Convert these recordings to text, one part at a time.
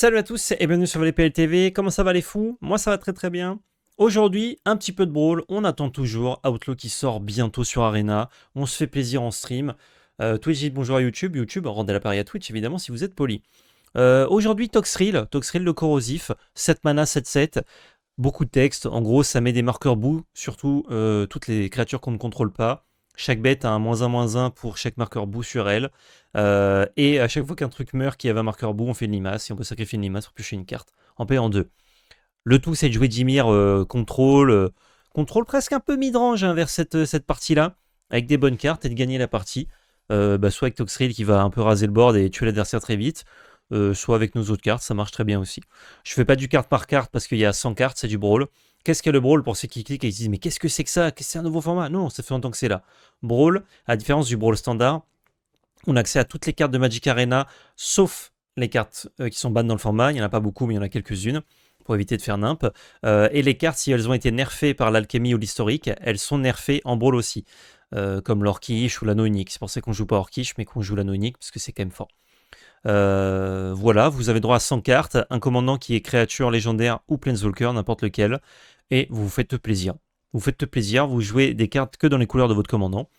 Salut à tous et bienvenue sur VLPL TV. Comment ça va les fous? Moi ça va très très bien. Aujourd'hui, un petit peu de brawl. On attend toujours Outlaw qui sort bientôt sur Arena. On se fait plaisir en stream. Twitch dit bonjour à YouTube. YouTube, rendez l'appareil à Twitch évidemment si vous êtes poli. Aujourd'hui, Toxrill le corrosif. 7 mana, 7-7. Beaucoup de texte. En gros, ça met des marqueurs bout, surtout toutes les créatures qu'on ne contrôle pas. Chaque bête a un -1/-1 pour chaque marqueur bout sur elle. Et à chaque fois qu'un truc meurt qui avait un marqueur bout, on fait une limace. Et on peut sacrifier une limace pour piocher une carte en payant 2. Le tout, c'est de jouer Dimir contrôle. Contrôle presque un peu midrange vers cette partie-là. Avec des bonnes cartes et de gagner la partie. Soit avec Toxrill qui va un peu raser le board et tuer l'adversaire très vite. Soit avec nos autres cartes, ça marche très bien aussi. Je fais pas du carte par carte parce qu'il y a 100 cartes, c'est du brawl. Qu'est-ce que le brawl pour ceux qui cliquent et qui se disent mais qu'est-ce que c'est que ça? Qu'est-ce que c'est un nouveau format? Non, ça fait longtemps que c'est là. Brawl, à la différence du brawl standard, on a accès à toutes les cartes de Magic Arena, sauf les cartes qui sont bannes dans le format. Il n'y en a pas beaucoup, mais il y en a quelques-unes pour éviter de faire nimp. Et les cartes, si elles ont été nerfées par l'alchimie ou l'historique, elles sont nerfées en brawl aussi. Comme l'Orkish ou l'anneau unique. C'est pour ça qu'on joue pas Orkish, mais qu'on joue l'anneau unique, parce que c'est quand même fort. Voilà, vous avez droit à 100 cartes, un commandant qui est créature légendaire ou planeswalker, n'importe lequel, et vous vous faites plaisir. Vous faites plaisir, vous jouez des cartes que dans les couleurs de votre commandant,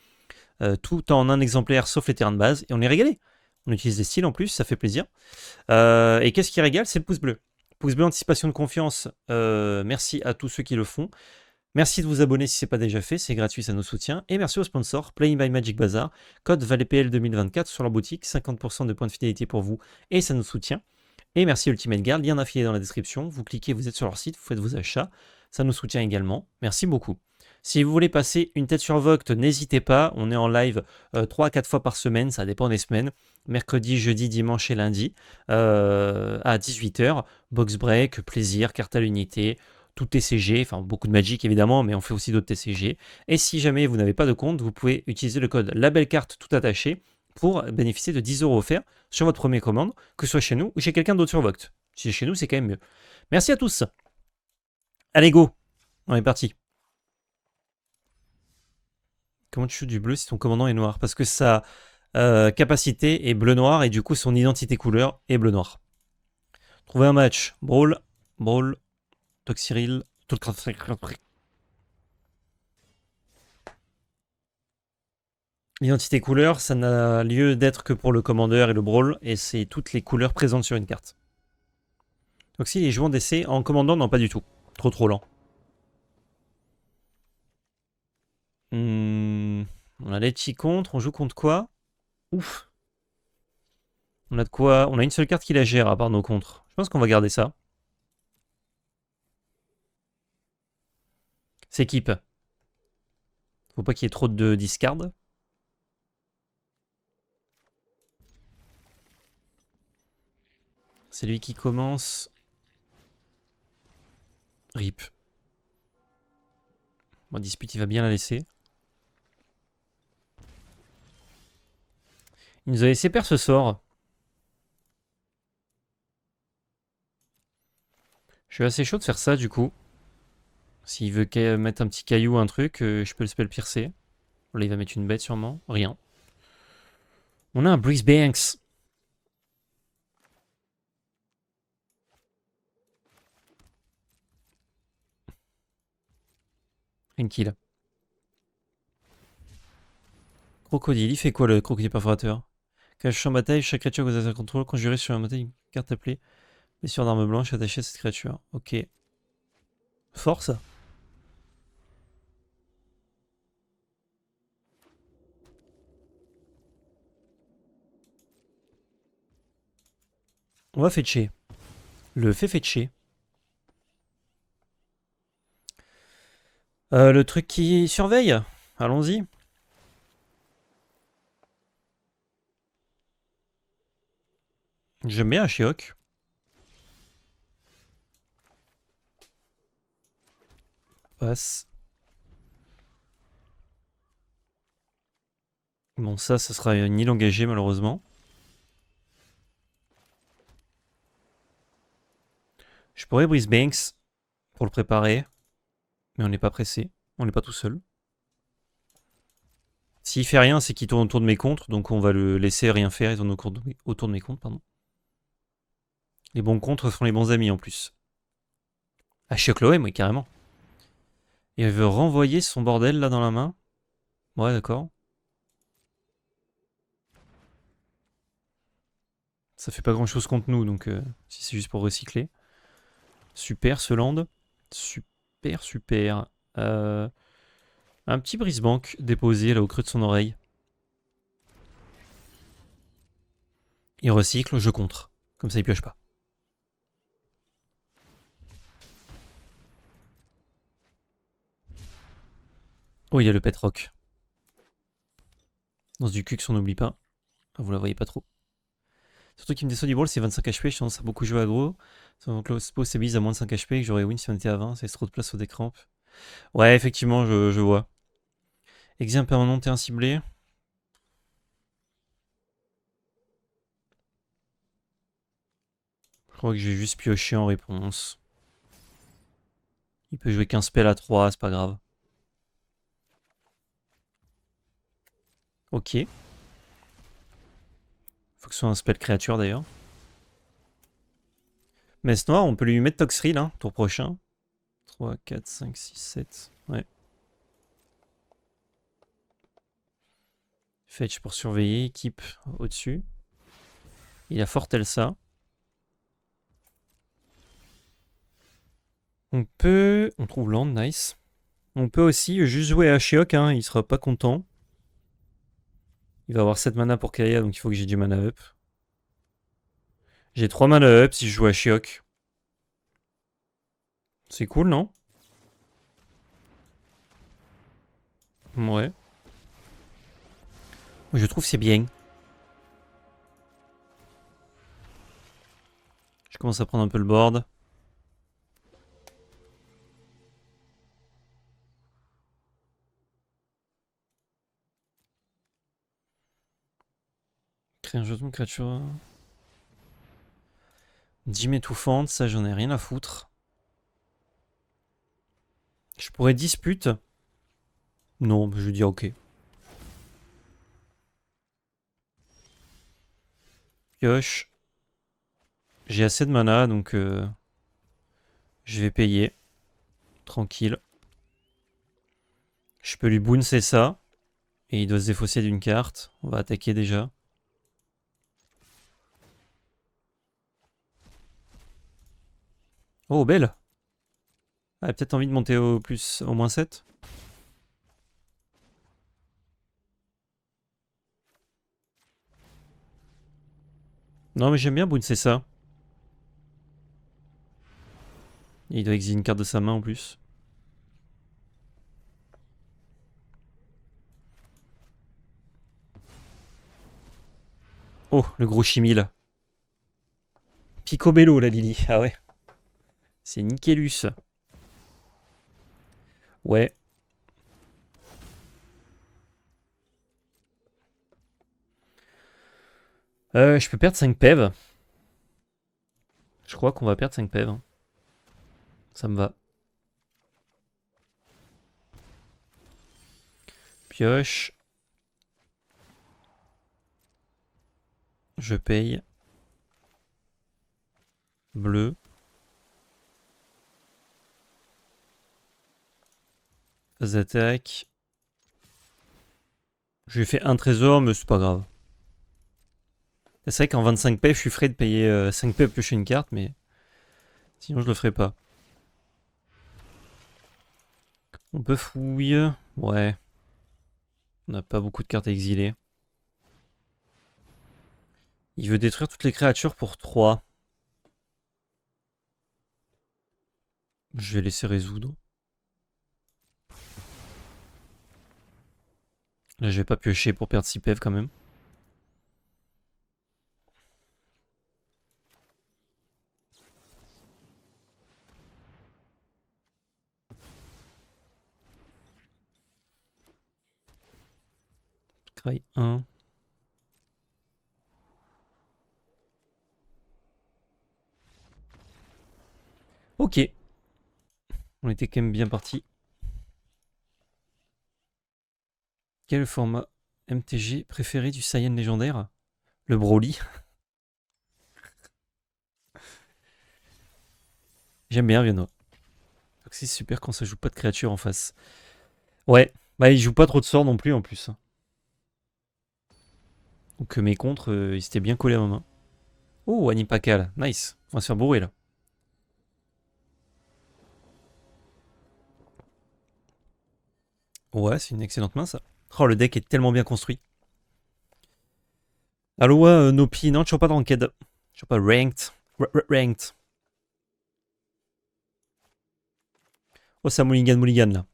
tout en un exemplaire sauf les terrains de base, et on est régalé. On utilise des styles en plus, ça fait plaisir. Et qu'est-ce qui régale? C'est le pouce bleu. Pouce bleu, anticipation de confiance, merci à tous ceux qui le font. Merci de vous abonner si ce n'est pas déjà fait, c'est gratuit, ça nous soutient. Et merci au sponsor, Playing by Magic Bazaar, code VALEPL 2024 sur leur boutique, 50% de points de fidélité pour vous et ça nous soutient. Et merci Ultimate Guard, lien affilié dans la description. Vous cliquez, vous êtes sur leur site, vous faites vos achats, ça nous soutient également. Merci beaucoup. Si vous voulez passer une tête sur Voct, n'hésitez pas, on est en live 3 à 4 fois par semaine, ça dépend des semaines. Mercredi, jeudi, dimanche et lundi à 18h. Box break, plaisir, carte à l'unité, tout TCG, enfin beaucoup de Magic évidemment, mais on fait aussi d'autres TCG. Et si jamais vous n'avez pas de compte, vous pouvez utiliser le code LABELCARTE tout attaché pour bénéficier de 10 € offerts sur votre première commande, que ce soit chez nous ou chez quelqu'un d'autre sur Voct. Si c'est chez nous, c'est quand même mieux. Merci à tous. Allez, go. On est parti. Comment tu joues du bleu si ton commandant est noir? Parce que sa capacité est bleu-noir et du coup son identité couleur est bleu-noir. Trouver un match. Brawl, Brawl, Toxrill, L'identité couleur, ça n'a lieu d'être que pour le commandeur et le brawl, et c'est toutes les couleurs présentes sur une carte. Donc si les joueurs d'essai en commandant, non pas du tout. Trop lent. On a Lechi contre, on joue contre quoi? Ouf. On a de quoi? On a une seule carte qui la gère à part nos contres. Je pense qu'on va garder ça. S'équipe. Faut pas qu'il y ait trop de discard. C'est lui qui commence. Rip. Bon, dispute, il va bien la laisser. Il nous a laissé perdre ce sort. Je suis assez chaud de faire ça du coup. S'il veut mettre un petit caillou, un truc, je peux le spell piercer. Là, il va mettre une bête sûrement. Rien. On a un Breeze Banks. Une kill. Crocodile, il fait quoi le crocodile perforateur? Cache en bataille, chaque créature que vous avez à contrôle, conjurée sur une bataille, une carte appelée blessure d'arme blanche attachée à cette créature. Ok. Force. On va fetcher. Le fait fetcher. Le truc qui surveille. Allons-y. J'aime bien Ashiok. Passe. Bon, ça sera une île engagée malheureusement. Je pourrais Breeze Banks pour le préparer. Mais on n'est pas pressé. On n'est pas tout seul. S'il fait rien, c'est qu'il tourne autour de mes contres. Donc on va le laisser rien faire. Il tourne autour de mes contres, pardon. Les bons contres font les bons amis en plus. Ah, Shiok l'OM, oui, carrément. Et elle veut renvoyer son bordel là dans la main. Ouais, d'accord. Ça fait pas grand chose contre nous, donc si c'est juste pour recycler. Super ce land. Super, super. Un petit brise-banque déposé là au creux de son oreille. Il recycle, je contre. Comme ça il pioche pas. Oh, il y a le pet rock. Dans du cul on n'oublie pas. Vous la voyez pas trop. Surtout qu'il me déçoit du brawl, c'est 25 HP, je tendance à beaucoup jouer aggro. Donc le spot stabilise à moins de 5 HP, que j'aurais win si on était à 20, c'est trop de place au décramp. Ouais, effectivement, je vois. Exil impermanent et ciblé. Je crois que j'ai juste pioché en réponse. Il peut jouer qu'un spell à 3, c'est pas grave. Ok. Faut que ce soit un spell créature d'ailleurs. Messe noire, on peut lui mettre Toxrill, hein, tour prochain. 3, 4, 5, 6, 7. Ouais. Fetch pour surveiller, équipe au-dessus. Il a Fortelsa. On peut... On trouve land, nice. On peut aussi juste jouer à Shiok, hein, il sera pas content. Il va avoir 7 mana pour Kaya, donc il faut que j'ai du mana up. J'ai 3 mana up si je joue à Shiok. C'est cool, non? Ouais. Je trouve c'est bien. Je commence à prendre un peu le board. Créer un jeton de créature. Gym étouffante, ça j'en ai rien à foutre. Je pourrais dispute. Non, je dis ok. Pioche. J'ai assez de mana, donc je vais payer. Tranquille. Je peux lui bouncer ça. Et il doit se défausser d'une carte. On va attaquer déjà. Oh, belle. Ah, peut-être envie de monter au plus, au moins 7. Non, mais j'aime bien bouncer ça. Et il doit exiler une carte de sa main en plus. Oh, le gros chimile. Picobello, la Lily. Ah ouais. C'est Nickelus. Ouais. Je peux perdre 5 PEV. Je crois qu'on va perdre 5 PEV. Hein. Ça me va. Pioche. Je paye. Bleu. Phase d'attaque. Je lui ai fait un trésor, mais c'est pas grave. C'est vrai qu'en 25 PEV, je suis frais de payer 5 PEV piocher une carte, mais sinon je le ferai pas. On peut fouiller. Ouais. On n'a pas beaucoup de cartes à exiler. Il veut détruire toutes les créatures pour 3. Je vais laisser résoudre. Là, je vais pas piocher pour perdre 6 PEV quand même. Cry 1. Ok. On était quand même bien parti. Quel est le format MTG préféré du Saiyan légendaire? Le Broly. J'aime bien Viennois. C'est super quand ça joue pas de créatures en face. Ouais, bah il joue pas trop de sorts non plus en plus. Donc mes contres, ils s'étaient bien collés à ma main. Oh, Anipakal, nice. On va se faire bourrer là. Ouais, c'est une excellente main ça. Oh, le deck est tellement bien construit. Aloha, Nopi, non, toujours pas de ranked. Toujours pas ranked. Ranked. Oh, ça mulligan là.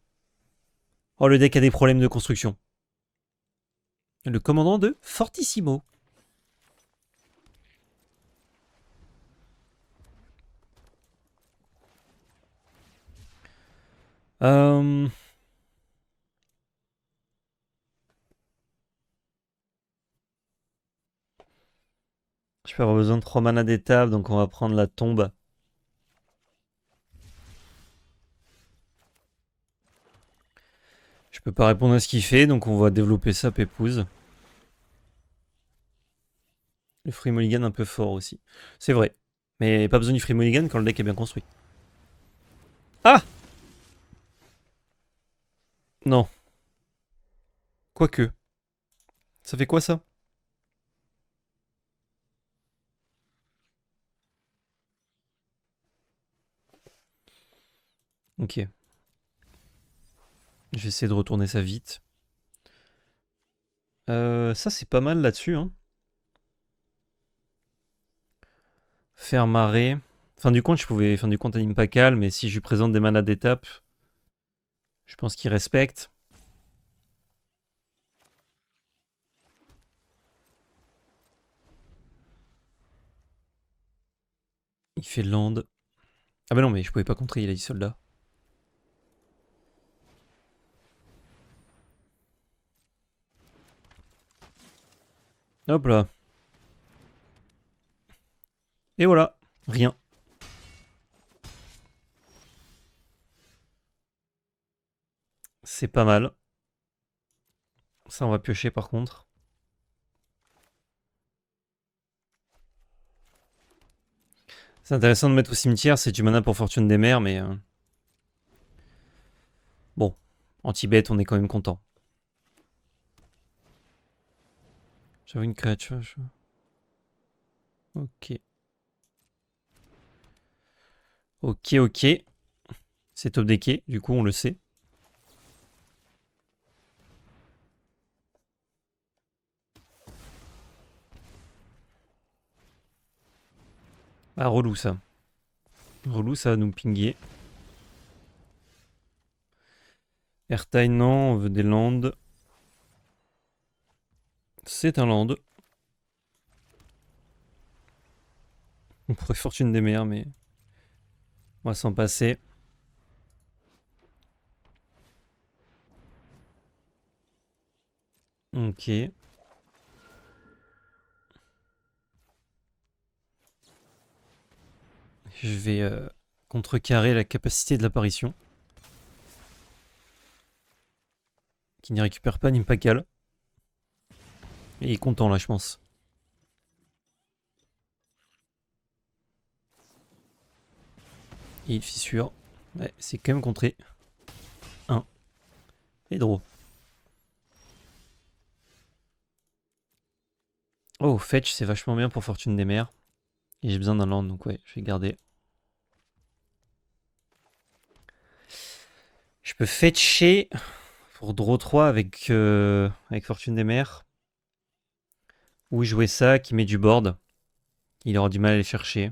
Oh, le deck a des problèmes de construction. Le commandant de Fortissimo. Euh... Je peux avoir besoin de 3 mana d'étape, donc on va prendre la tombe. Je peux pas répondre à ce qu'il fait, donc on va développer ça, Pépouze. Le Free Mulligan un peu fort aussi. C'est vrai. Mais pas besoin du Free Mulligan quand le deck est bien construit. Ah! Non. Quoique. Ça fait quoi ça? Ok. Je vais essayer de retourner ça vite. Ça c'est pas mal là-dessus. Hein. Faire marrer. Fin du compte, je pouvais. Fin du compte, anime pas calme, mais si je lui présente des manas d'étape, je pense qu'il respecte. Il fait land. Ah bah non, mais je pouvais pas contrer, il a dit soldat. Hop là. Et voilà. Rien. C'est pas mal. Ça, on va piocher par contre. C'est intéressant de mettre au cimetière, c'est du mana pour Fortune des Mers, mais... Bon, en Tibet, on est quand même content. J'avais une créature. Ok. Ok, ok. C'est top decké, du coup, on le sait. Ah, relou ça. Relou, ça va nous pinguer. Airtime, non, on veut des lands. C'est un land. On pourrait Fortune des Mers, mais... On va s'en passer. Ok. Je vais contrecarrer la capacité de l'apparition. Qui n'y récupère pas Nimpakal. Et il est content là, je pense. Et il fissure. Ouais, c'est quand même contré. 1. Et draw. Oh, fetch, c'est vachement bien pour Fortune des Mers. Et j'ai besoin d'un land, donc ouais, je vais garder. Je peux fetcher pour draw 3 avec Fortune des Mers. Ou jouer ça qui met du board. Il aura du mal à les chercher.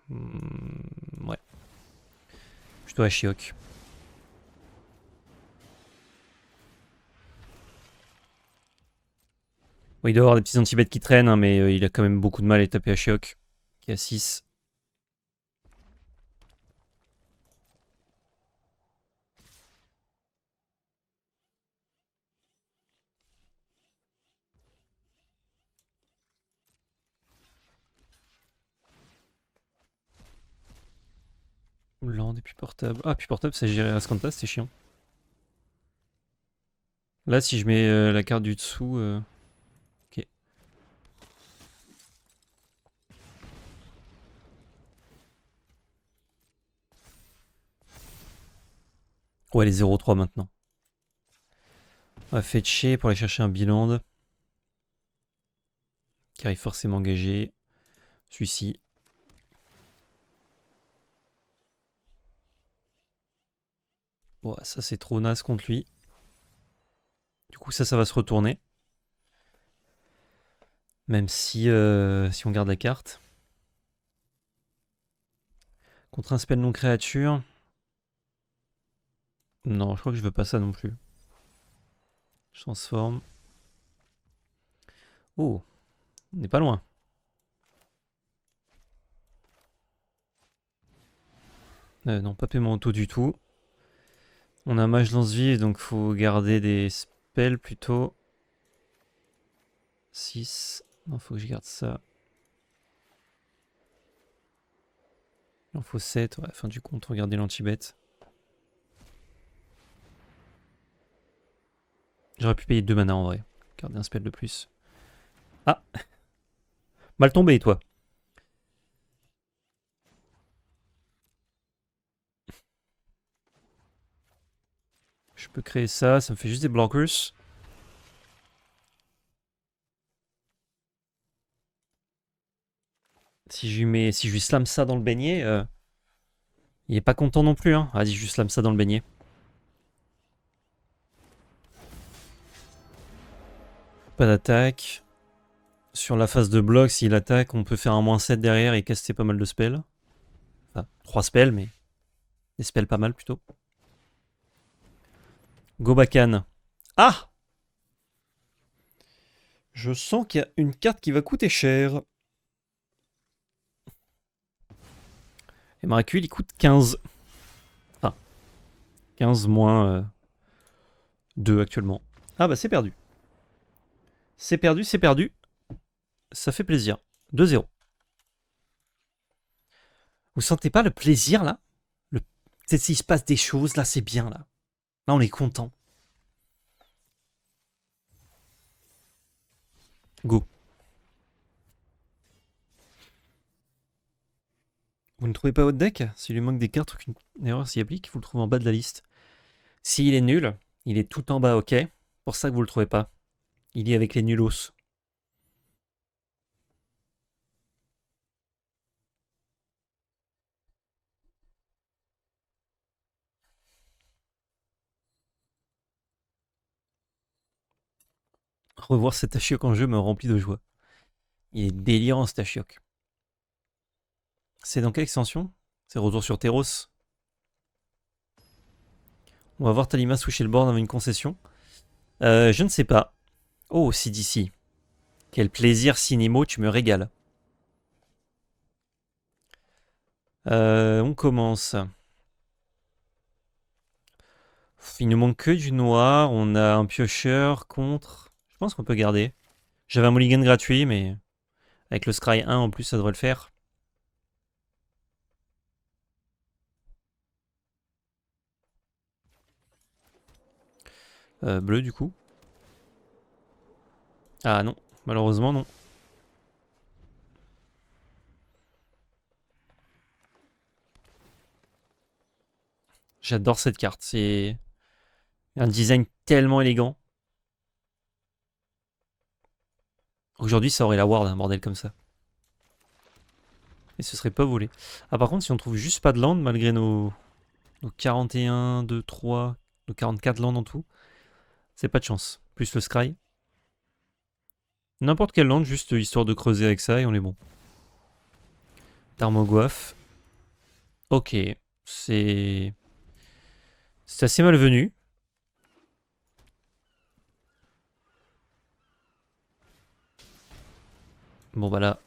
Ouais. Plutôt à Chiok. Bon, il doit avoir des petits anti-bêtes qui traînent, hein, mais il a quand même beaucoup de mal à taper à Chiok. Qui a 6. Land et puis portable. Ah, puis portable, ça gérait Ascanta, c'est chiant. Là, si je mets la carte du dessous... Ok. Ouais, les 0-3 maintenant. On va fetcher pour aller chercher un biland. Qui arrive forcément engagé. Celui-ci. Bon, ça c'est trop naze contre lui. Du coup, ça va se retourner. Même si, si on garde la carte. Contre un spell non créature. Non, je crois que je veux pas ça non plus. Je transforme. Oh, on n'est pas loin. Non, pas paiement auto du tout. On a un mage lance-vive, donc faut garder des spells plutôt. 6. Non, faut que je garde ça. Il en faut 7. Ouais, fin du compte, regardez l'anti-bête. J'aurais pu payer 2 mana en vrai. Garder un spell de plus. Ah, mal tombé toi. Je peux créer ça, ça me fait juste des blockers. Si je lui slam ça dans le beignet, il est pas content non plus. Hein. Vas-y, je lui slam ça dans le beignet. Pas d'attaque. Sur la phase de bloc, s'il attaque, on peut faire un -7 derrière et caster pas mal de spells. Enfin, 3 spells, mais des spells pas mal plutôt. Gobakan. Ah! Je sens qu'il y a une carte qui va coûter cher. Et Maracul, il coûte 15. Enfin, 15 moins 2 actuellement. Ah bah c'est perdu. C'est perdu, c'est perdu. Ça fait plaisir. 2-0. Vous sentez pas le plaisir là? Peut-être s'il se passe des choses, là c'est bien là. Là on est content. Go. Vous ne trouvez pas votre deck? S'il lui manque des cartes ou qu'une erreur s'y applique, vous le trouvez en bas de la liste. S'il est nul, il est tout en bas, ok? Pour ça que vous le trouvez pas. Il est avec les nulos. Revoir cet Ashiok en jeu me remplit de joie. Il est délirant cet Ashiok. C'est dans quelle extension? C'est Retour sur Terros. On va voir Talima switcher le board avec une concession. Je ne sais pas. Oh, CDC. Quel plaisir, Cinimo, tu me régales. On commence. Il nous manque que du noir. On a un piocheur contre. Je pense qu'on peut garder. J'avais un mulligan gratuit, mais avec le Scry 1 en plus, ça devrait le faire. Bleu du coup. Ah non, malheureusement non. J'adore cette carte, c'est un design tellement élégant. Aujourd'hui ça aurait la ward, un bordel comme ça. Et ce serait pas volé. Ah par contre si on trouve juste pas de land malgré nos 41, 2, 3, nos 44 land en tout, c'est pas de chance. Plus le scry. N'importe quel land, juste histoire de creuser avec ça et on est bon. Tarmogoyf. Ok, c'est assez malvenu. Bon bah là,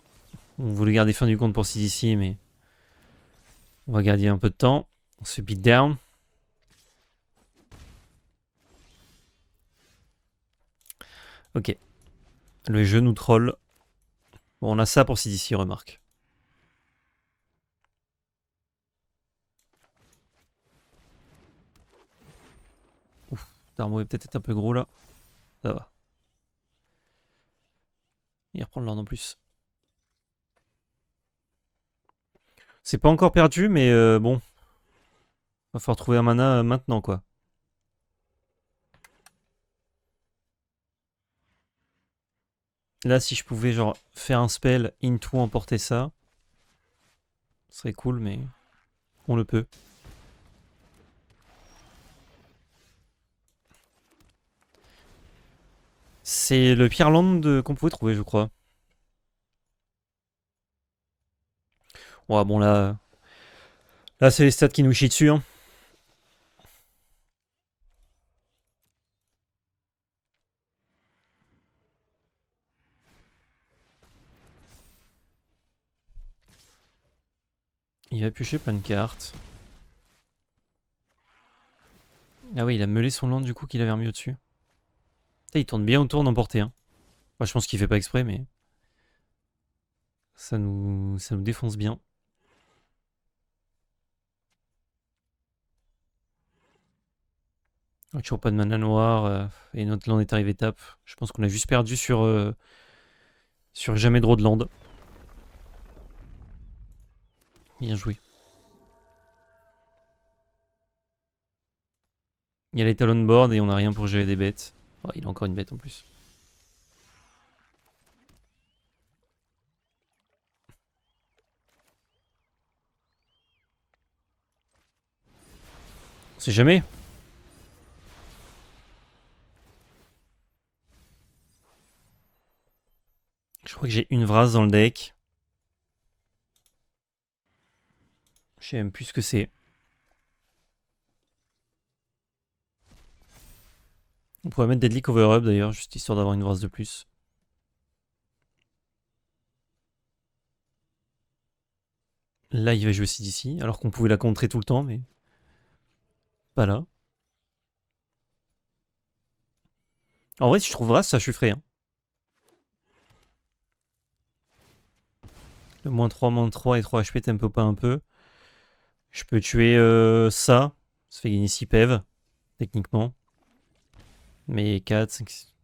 on voulait garder fin du compte pour CDC, mais on va garder un peu de temps. On se beat down. Ok. Le jeu nous troll. Bon, on a ça pour CDC, remarque. Ouf, Tarmo est peut-être un peu gros là. Ça va. Il reprend l'ordre en plus. C'est pas encore perdu, mais bon. Va falloir trouver un mana maintenant, quoi. Là, si je pouvais genre faire un spell into emporter ça, ce serait cool, mais on le peut. C'est le pire land qu'on pouvait trouver, je crois. Ouais, bon là c'est les stats qui nous chient dessus. Hein. Il va piocher plein de cartes. Ah oui, il a meulé son land du coup qu'il avait remis au-dessus. Il tourne bien autour d'emporter. Hein. Moi, je pense qu'il fait pas exprès, mais ça nous défonce bien. Toujours pas de mana noire et notre land est arrivé tape. Je pense qu'on a juste perdu sur jamais draw de land. Bien joué. Il y a les talon board et on a rien pour gérer des bêtes. Oh, il a encore une bête en plus. On sait jamais. Je crois que j'ai une Vraz dans le deck. Je sais même plus ce que c'est. On pourrait mettre Deadly Cover Up d'ailleurs, juste histoire d'avoir une Vraz de plus. Là, il va jouer CDC, alors qu'on pouvait la contrer tout le temps, mais pas là. En vrai, si je trouve Vraz, ça chufferait. Hein. Le -3 et 3 HP tempo pas un peu. Je peux tuer ça. Ça fait gagner 6 PEV, techniquement. Mais 4, 5, 6.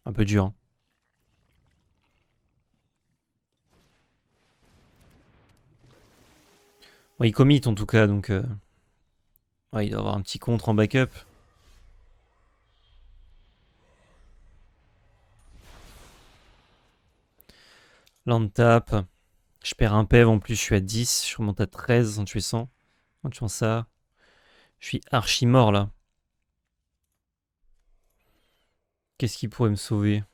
Un peu dur. Hein. Bon, il commit en tout cas, donc ouais, il doit avoir un petit contre en backup. Land tap. Je perds un PEV en plus, je suis à 10. Je remonte à 13 en tuant 100. En tuant ça. Je suis archi mort là. Qu'est-ce qui pourrait me sauver?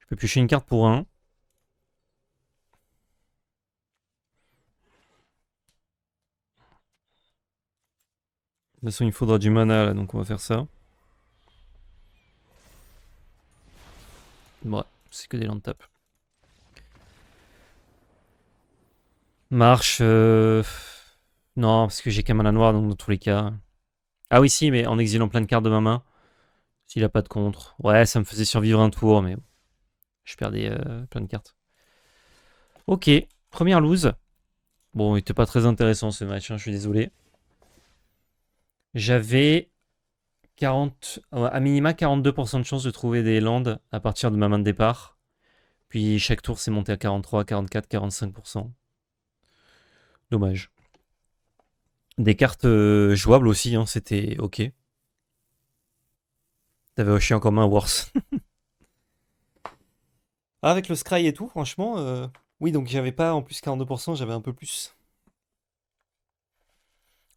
Je peux piocher une carte pour 1. De toute façon, il faudra du mana là, donc on va faire ça. Ouais, c'est que des land tap. Marche. Non, parce que j'ai qu'un mana noir, donc dans tous les cas. Ah oui, si, mais en exilant plein de cartes de ma main. S'il a pas de contre. Ouais, ça me faisait survivre un tour, mais je perdais plein de cartes. Ok, première lose. Bon, il était pas très intéressant ce match, hein, je suis désolé. J'avais 40, à minima 42% de chance de trouver des lands à partir de ma main de départ. Puis chaque tour, c'est monté à 43, 44, 45%. Dommage. Des cartes jouables aussi, hein, c'était ok. T'avais Oshi en commun, worse. Avec le Scry et tout, franchement, oui, donc j'avais pas en plus 42%, j'avais un peu plus.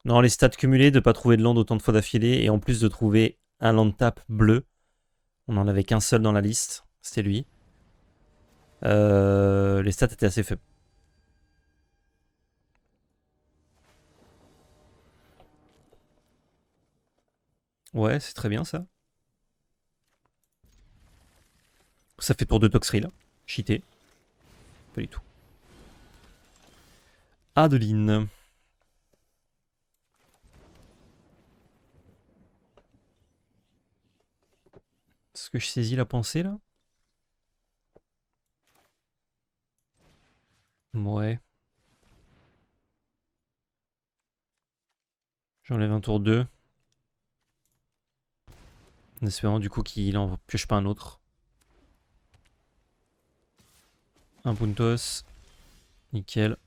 Non, les stats cumulées de pas trouver de land autant de fois d'affilée et en plus de trouver un land tap bleu. On en avait qu'un seul dans la liste, c'était lui. Les stats étaient assez faibles. Ouais, c'est très bien ça. Ça fait tour de Toxrill. Cheaté. Pas du tout. Adeline. Est-ce que je saisis la pensée là? Ouais. J'enlève un tour 2. En espérant du coup qu'il en pioche pas un autre. Un Puntos. Nickel.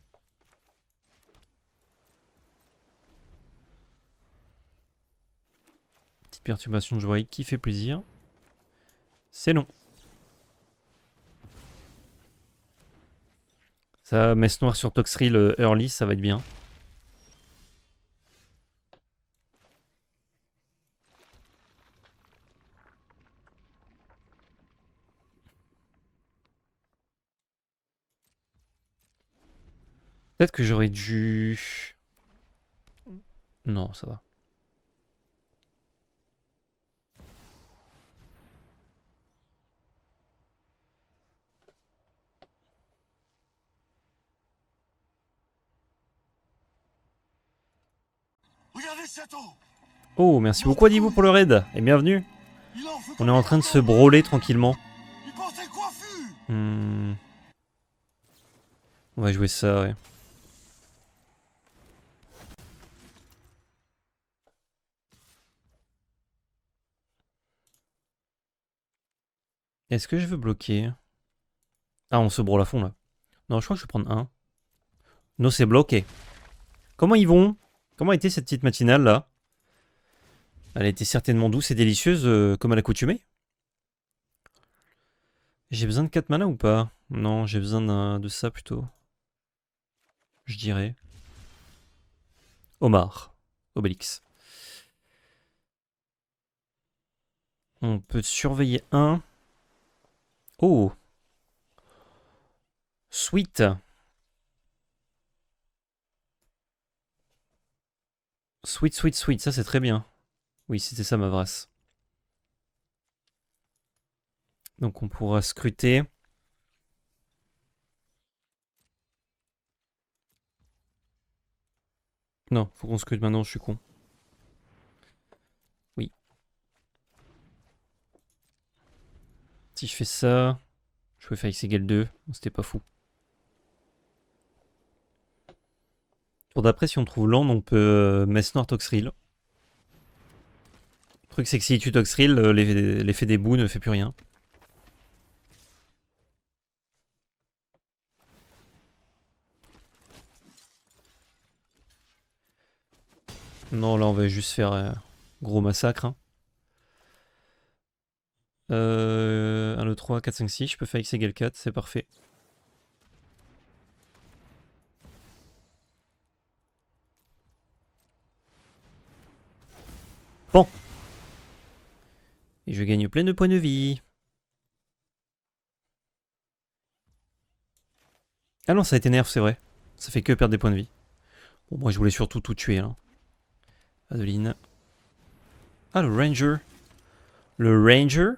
Petite perturbation de joie qui fait plaisir. C'est non. Ça, messe noire sur Toxrill early, ça va être bien. Peut-être que j'aurais dû... Non, ça va. Regardez ce château. Oh, merci beaucoup Adibou pour le raid, et bienvenue. On est en train de se brawler tranquillement. Il portait le coiffure. On va jouer ça, ouais. Est-ce que je veux bloquer? Ah, on se brawl à fond là. Non, je crois que je vais prendre un. Non, c'est bloqué. Comment ils vont? Comment a été cette petite matinale là? Elle a été certainement douce et délicieuse comme à l'accoutumée. J'ai besoin de 4 mana ou pas? Non, j'ai besoin de ça plutôt. Je dirais. Omar. Obélix. On peut surveiller un. Oh! Sweet! Sweet, sweet, sweet, ça c'est très bien. Oui, c'était ça ma vrasse. Donc on pourra scruter. Non, faut qu'on scrute maintenant, je suis con. Oui. Si je fais ça, je peux faire X égale 2, c'était pas fou. Pour d'après, si on trouve land, on peut messe noire Toxrill. Le truc c'est que si tu Toxrill, l'effet des bouts ne fait plus rien. Non, là on va juste faire gros massacre. Hein. 1, 2, 3, 4, 5, 6, je peux faire X égale 4, c'est parfait. Bon. Et je gagne plein de points de vie. Ah non, ça a été nerf, c'est vrai. Ça fait que perdre des points de vie. Bon, moi je voulais surtout tout tuer. Là. Adeline. Ah, le Ranger. Le Ranger?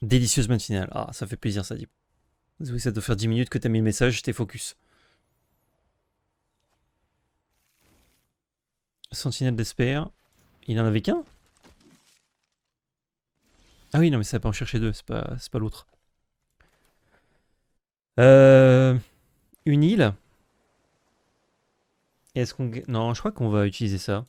Délicieuse matinale. Ah, ça fait plaisir, ça dit. Oui, ça doit faire 10 minutes que t'as mis le message, t'es focus. Sentinelle d'espère. Il en avait qu'un? Ah oui, non, mais ça va pas en chercher deux, c'est pas l'autre. Une île. Est-ce qu'on... Non, je crois qu'on va utiliser ça.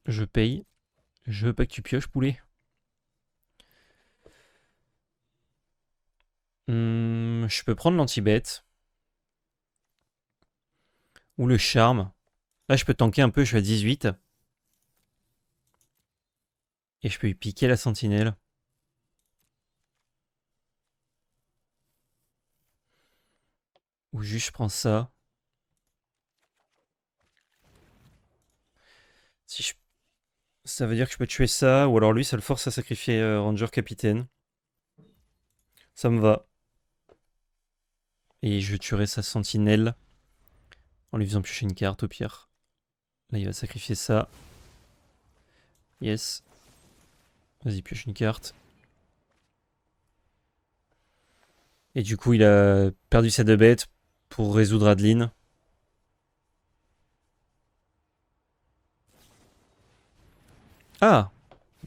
Je paye. Je veux pas que tu pioches, poulet. Je peux prendre l'anti-bête. Ou le charme. Là, je peux tanker un peu, je suis à 18. Et je peux lui piquer la sentinelle. Ou juste je prends ça. Si je... Ça veut dire que je peux tuer ça, ou alors lui, ça le force à sacrifier Ranger Capitaine. Ça me va. Et je tuerai sa sentinelle. En lui faisant piocher une carte au pire. Là, il va sacrifier ça. Yes. Vas-y, pioche une carte. Et du coup, il a perdu ses deux bêtes pour résoudre Adeline. Ah!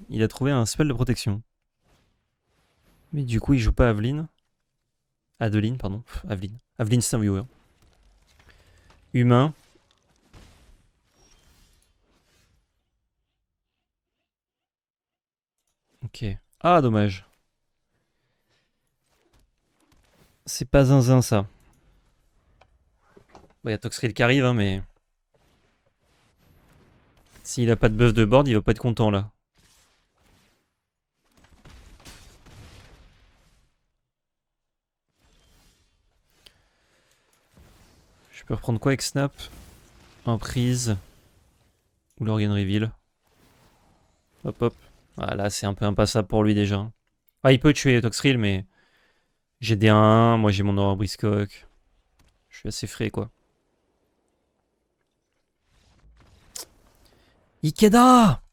Il a trouvé un spell de protection. Mais du coup, il joue pas Aveline. Adeline, pardon. Aveline. Aveline, c'est un viewer. Humain. Ok. Ah, dommage. C'est pas zinzin, ça. Bah, y a Toxrill qui arrive, hein, mais... S'il a pas de buff de board, il va pas être content, là. Je peux reprendre quoi avec Snap? Emprise. Ou l'organe reveal. Hop hop. Ah, là, c'est un peu impassable pour lui déjà. Ah, il peut tuer Toxrill, mais... J'ai des 1, moi j'ai mon Aura Briscock. Je suis assez frais, quoi. Ikeda!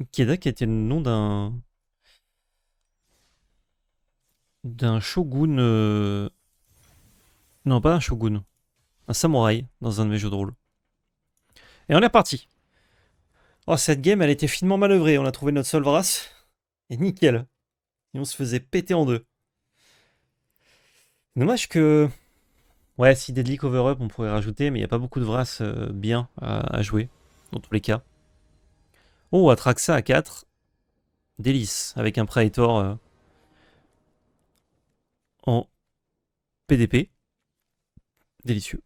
Ikeda qui était le nom d'un shogun... Non, pas un shogun. Un samouraï dans un de mes jeux de rôle. Et on est reparti. Oh, cette game, elle était finement manœuvrée. On a trouvé notre seul Vras. Et nickel. Et on se faisait péter en deux. Dommage que... Ouais, si Deadly Cover Up, on pourrait rajouter, mais il n'y a pas beaucoup de Vras bien à jouer, dans tous les cas. Oh, Atraxa à 4. Délice, avec un Praetor en PDP. Délicieux.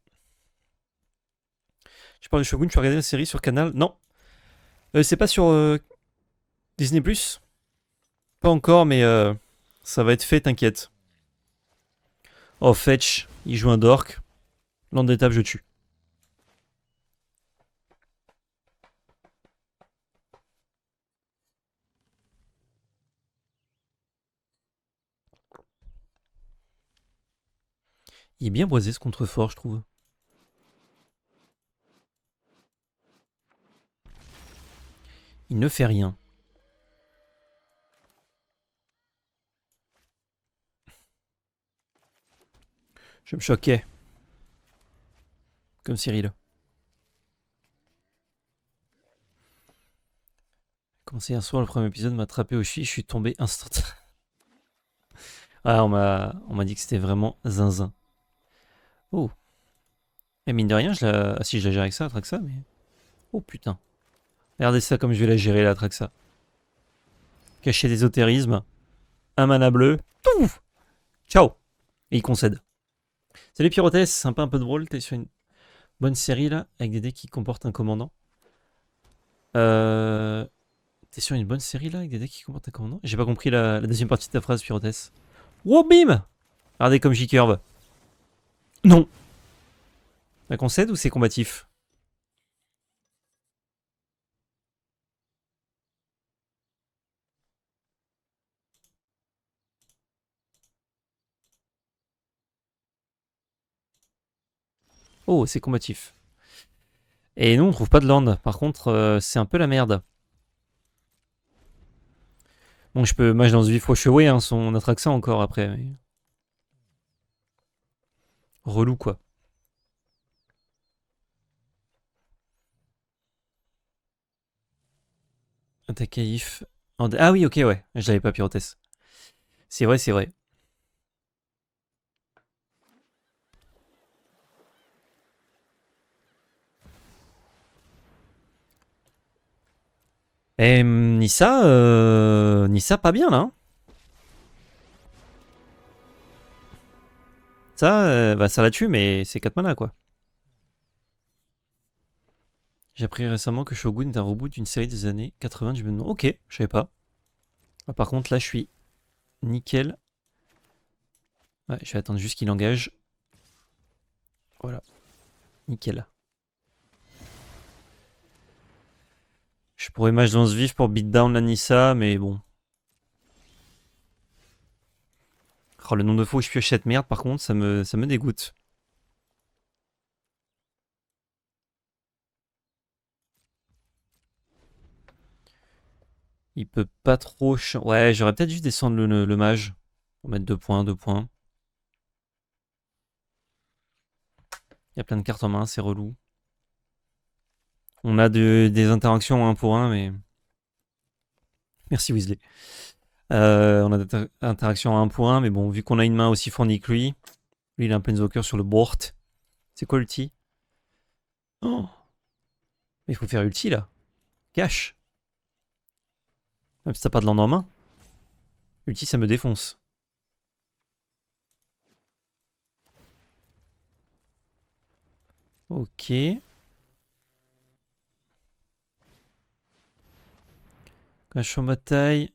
Je parle de Shogun, tu as regardé la série sur Canal? Non. C'est pas sur Disney+. Pas encore, mais ça va être fait, t'inquiète. Oh, Fetch, il joue un dork. Land d'étape, je tue. Il est bien boisé ce contrefort, je trouve. Il ne fait rien. Je me choquais. Comme Cyril. Commencé hier soir, le premier épisode m'a attrapé au chi, je suis tombé instant. Ah, on m'a dit que c'était vraiment zinzin. Oh. Et mine de rien, ah, si je la gère avec ça, Atraxa, mais... Oh putain. Regardez ça comme je vais la gérer, la Atraxa. Cacher d'ésotérisme. Un mana bleu. Pouf. Ciao. Et il concède. Salut Pyrothès, sympa un peu de brawl, t'es sur une bonne série là, avec des decks qui comportent un commandant. T'es sur une bonne série là, avec des decks qui comportent un commandant? J'ai pas compris la deuxième partie de ta phrase, Pyrothès. Wow, bim. Regardez comme j'y curve. Non. Ça concède ou c'est combatif? Oh, c'est combatif. Et nous, on trouve pas de land. Par contre, c'est un peu la merde. Bon, je peux mage dans ce vif rocheway, hein, son Atraxa encore après. Mais... Relou, quoi. Attaque caïf. Ah oui, ok, ouais. Je l'avais pas, Pyrothès. C'est vrai, c'est vrai. Et Nissa pas bien là. Hein. Ça, bah, ça la tue, mais c'est 4 mana quoi. J'ai appris récemment que Shogun est un reboot d'une série des années 80 du même nom. Ok, je savais pas. Ah, par contre, là, je suis nickel. Ouais, je vais attendre juste qu'il engage. Voilà. Nickel. Je pourrais mage dans ce vif pour beatdown la Nissa, mais bon. Oh, le nombre de fois où je pioche cette merde, par contre, ça me dégoûte. Il peut pas trop... Ouais, j'aurais peut-être dû descendre le mage. Pour mettre 2 points, 2 points. Il y a plein de cartes en main, c'est relou. On a des interactions 1 pour 1, mais... Merci Weasley. On a des interactions 1 pour 1, mais bon, vu qu'on a une main aussi fournie que lui, il a un Planeswalker sur le board. C'est quoi l'ulti? Oh. Mais il faut faire ulti là. Cash. Même si t'as pas de land en main. Ulti ça me défonce. Ok. Quand je suis en bataille.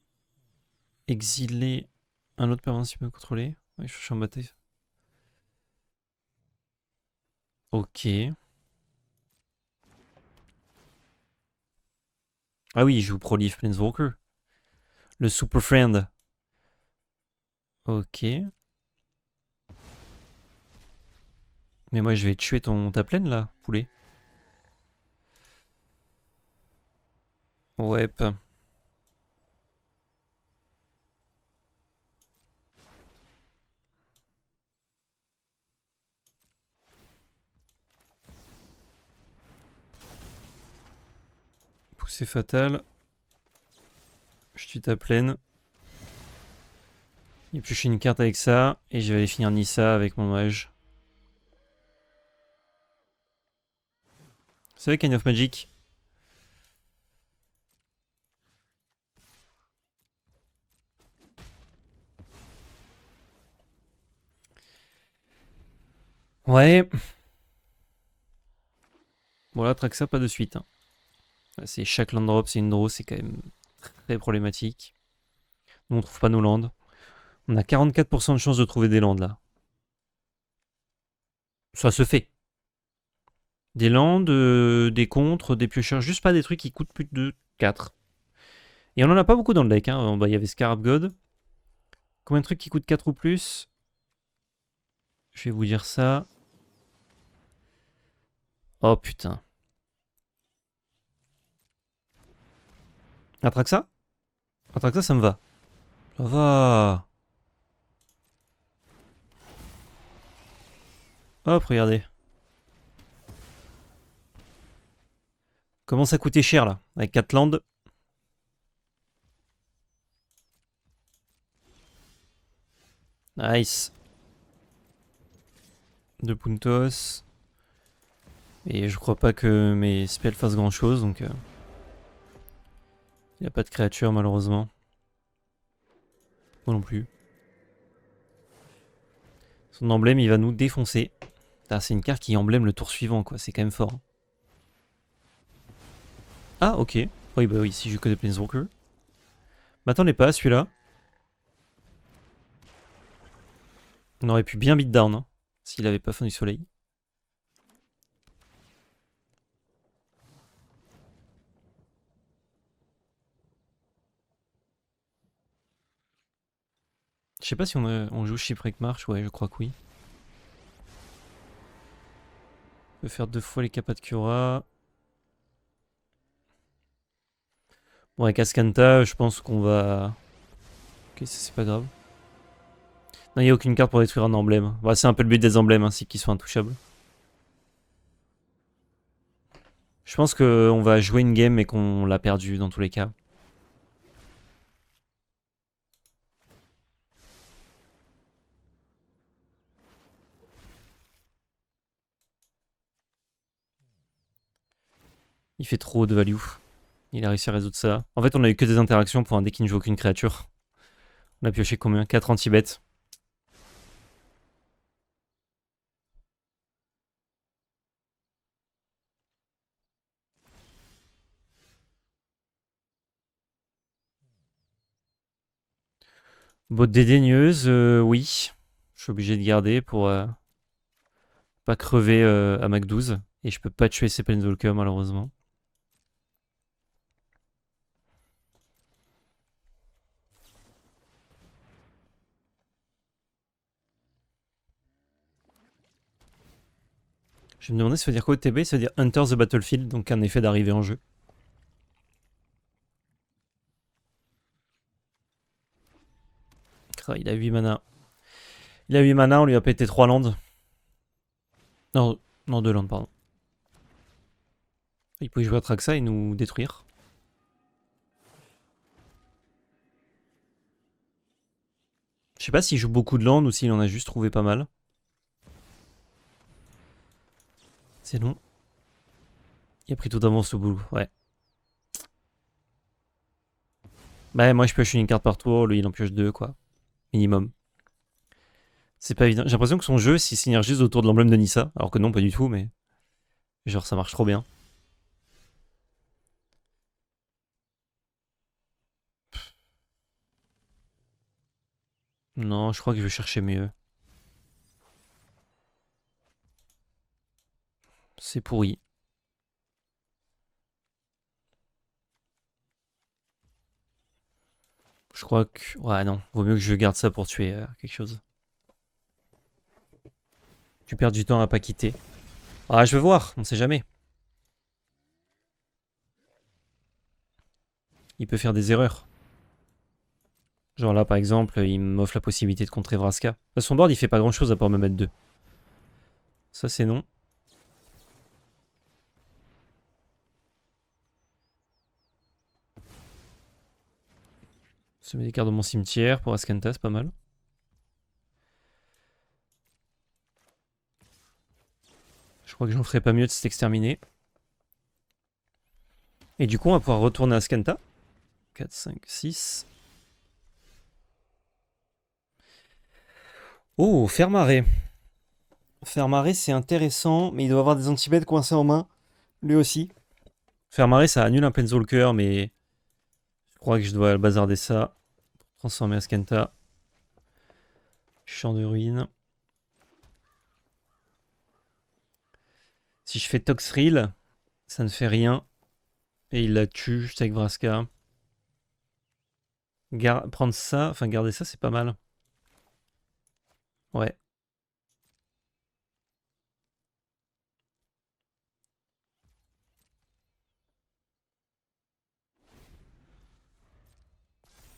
Exiler un autre permanent si peut contrôler. Ouais, je suis en bataille. Ok. Ah oui, il joue Prolife Planeswalker. Le Super Friend. Ok. Mais moi je vais tuer ta plaine là, poulet. Ouais. Poussée fatale. Je tue ta plaine. Et puis je fais une carte avec ça. Et je vais aller finir Nissa avec mon mage. C'est vrai Kind of Magic. Ouais. Bon là, Traxa pas de suite. Hein. C'est chaque land drop, c'est une draw, c'est quand même très problématique. Nous on trouve pas nos lands. On a 44% de chance de trouver des lands là. Ça se fait. Des lands, des contres, des piocheurs, juste pas des trucs qui coûtent plus de 4. Et on en a pas beaucoup dans le deck. Hein. Bah, y avait Scarab God. Combien de trucs qui coûtent 4 ou plus? Je vais vous dire ça. Oh putain. Atraxa? Atraxa, ça me va. Ça va. Hop, regardez. Commence à coûter cher là, avec 4 lands. Nice. 2 puntos. Et je crois pas que mes spells fassent grand chose, donc... Il n'y a pas de créature malheureusement. Moi non plus. Son emblème, il va nous défoncer. C'est une carte qui emblème le tour suivant, quoi. C'est quand même fort. Ah, ok. Oui, bah oui, si je joue que des Planeswalkers. M'attendez pas à celui-là. On aurait pu bien beat down, hein, s'il avait pas fin du soleil. Je sais pas si on joue Shipwreck March, ouais, je crois que oui. On peut faire 2 fois les Capas de Cura. Bon, avec Ascanta, je pense qu'on va... Ok, ça c'est pas grave. Non, il n'y a aucune carte pour détruire un emblème. Bah, c'est un peu le but des emblèmes, hein, c'est qu'ils soient intouchables. Je pense qu'on va jouer une game et qu'on l'a perdu dans tous les cas. Il fait trop de value. Il a réussi à résoudre ça. En fait, on a eu que des interactions pour un deck qui ne joue aucune créature. On a pioché combien? 4 anti-bêtes. Botte dédaigneuse, oui. Je suis obligé de garder pour pas crever à Mac 12. Et je peux pas tuer ces Planeswalkers malheureusement. Je me demandais ça veut dire quoi OTB? Ça veut dire Enter the Battlefield, donc un effet d'arrivée en jeu. Il a 8 mana. Il a 8 mana, on lui a pété 3 landes. Non, non 2 landes, pardon. Il pouvait jouer à Traxa et nous détruire. Je sais pas s'il joue beaucoup de landes ou s'il en a juste trouvé pas mal. C'est long. Il a pris tout d'avance au boulot, ouais. Bah moi je pioche une carte par tour, lui il en pioche deux quoi. Minimum. C'est pas évident. J'ai l'impression que son jeu s'il synergise autour de l'emblème de Nissa, alors que non pas du tout, mais genre ça marche trop bien. Non, je crois que je vais chercher mieux. C'est pourri. Je crois que... Ouais non, vaut mieux que je garde ça pour tuer quelque chose. Tu perds du temps à pas quitter. Ah je veux voir, on sait jamais. Il peut faire des erreurs. Genre là par exemple, il m'offre la possibilité de contrer Vraska. Son board il fait pas grand chose à part me mettre deux. Ça c'est non. Se met des cartes dans mon cimetière pour Azcanta, c'est pas mal. Je crois que j'en ferai pas mieux de s'exterminer. Et du coup, on va pouvoir retourner à Azcanta. 4, 5, 6. Oh, faire marée. Faire marée, c'est intéressant, mais il doit avoir des antibêtes coincés en main. Lui aussi. Faire marée, ça annule un Planeswalker, mais je crois que je dois bazarder ça. Transformer Azcanta. Champ de ruines. Si je fais Toxrill, ça ne fait rien. Et il la tue juste avec Vraska. Prendre ça, enfin garder ça, c'est pas mal. Ouais.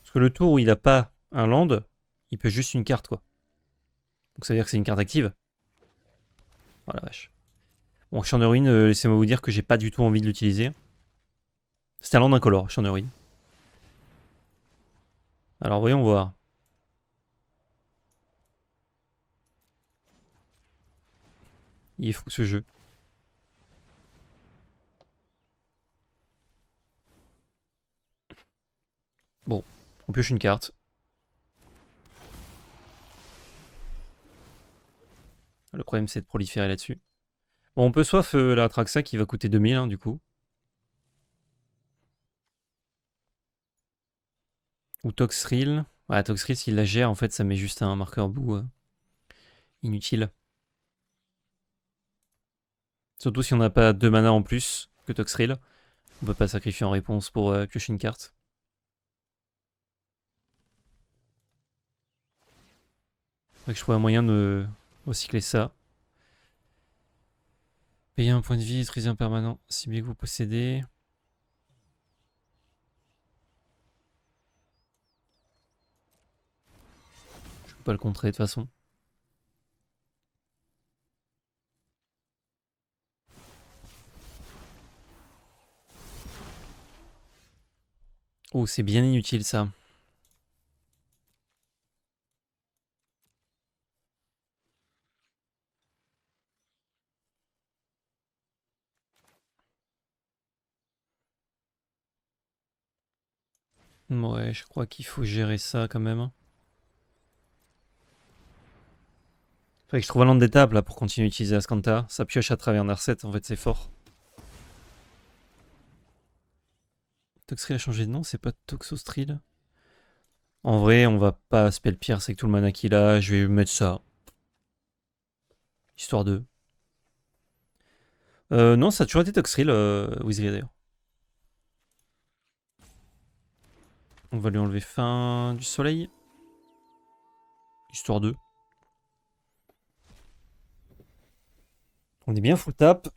Parce que le tour où il a pas un land, il peut juste une carte, quoi. Donc ça veut dire que c'est une carte active. Oh la vache. Bon, Champ de ruine, laissez-moi vous dire que j'ai pas du tout envie de l'utiliser. C'est un land incolore, Champ de ruine. Alors voyons voir. Il est fou ce jeu. Bon, on pioche une carte. Le problème c'est de proliférer là-dessus. Bon, on peut soif la Traxa qui va coûter 2000 hein, du coup. Ou Toxrill. Ouais, Toxrill, s'il la gère, en fait, ça met juste un marqueur bout inutile. Surtout si on n'a pas 2 mana en plus que Toxrill. On peut pas sacrifier en réponse pour piocher une carte. Faudrait que je trouve un moyen de recycler ça. Payer un point de vie, utiliser un permanent, si bien que vous possédez. Je peux pas le contrer de toute façon. Oh, c'est bien inutile ça. Ouais, je crois qu'il faut gérer ça quand même. Faudrait que je trouve un land d'étape là pour continuer à utiliser Azcanta. Ça pioche à travers Narset, en fait c'est fort. Toxrill a changé de nom, c'est pas Toxostrill. En vrai, on va pas spell pierce avec tout le mana qu'il a. Je vais mettre ça. Histoire de. Non, ça a toujours été Toxrill, Wizard d'ailleurs. On va lui enlever fin du soleil. Histoire de. On est bien full tap.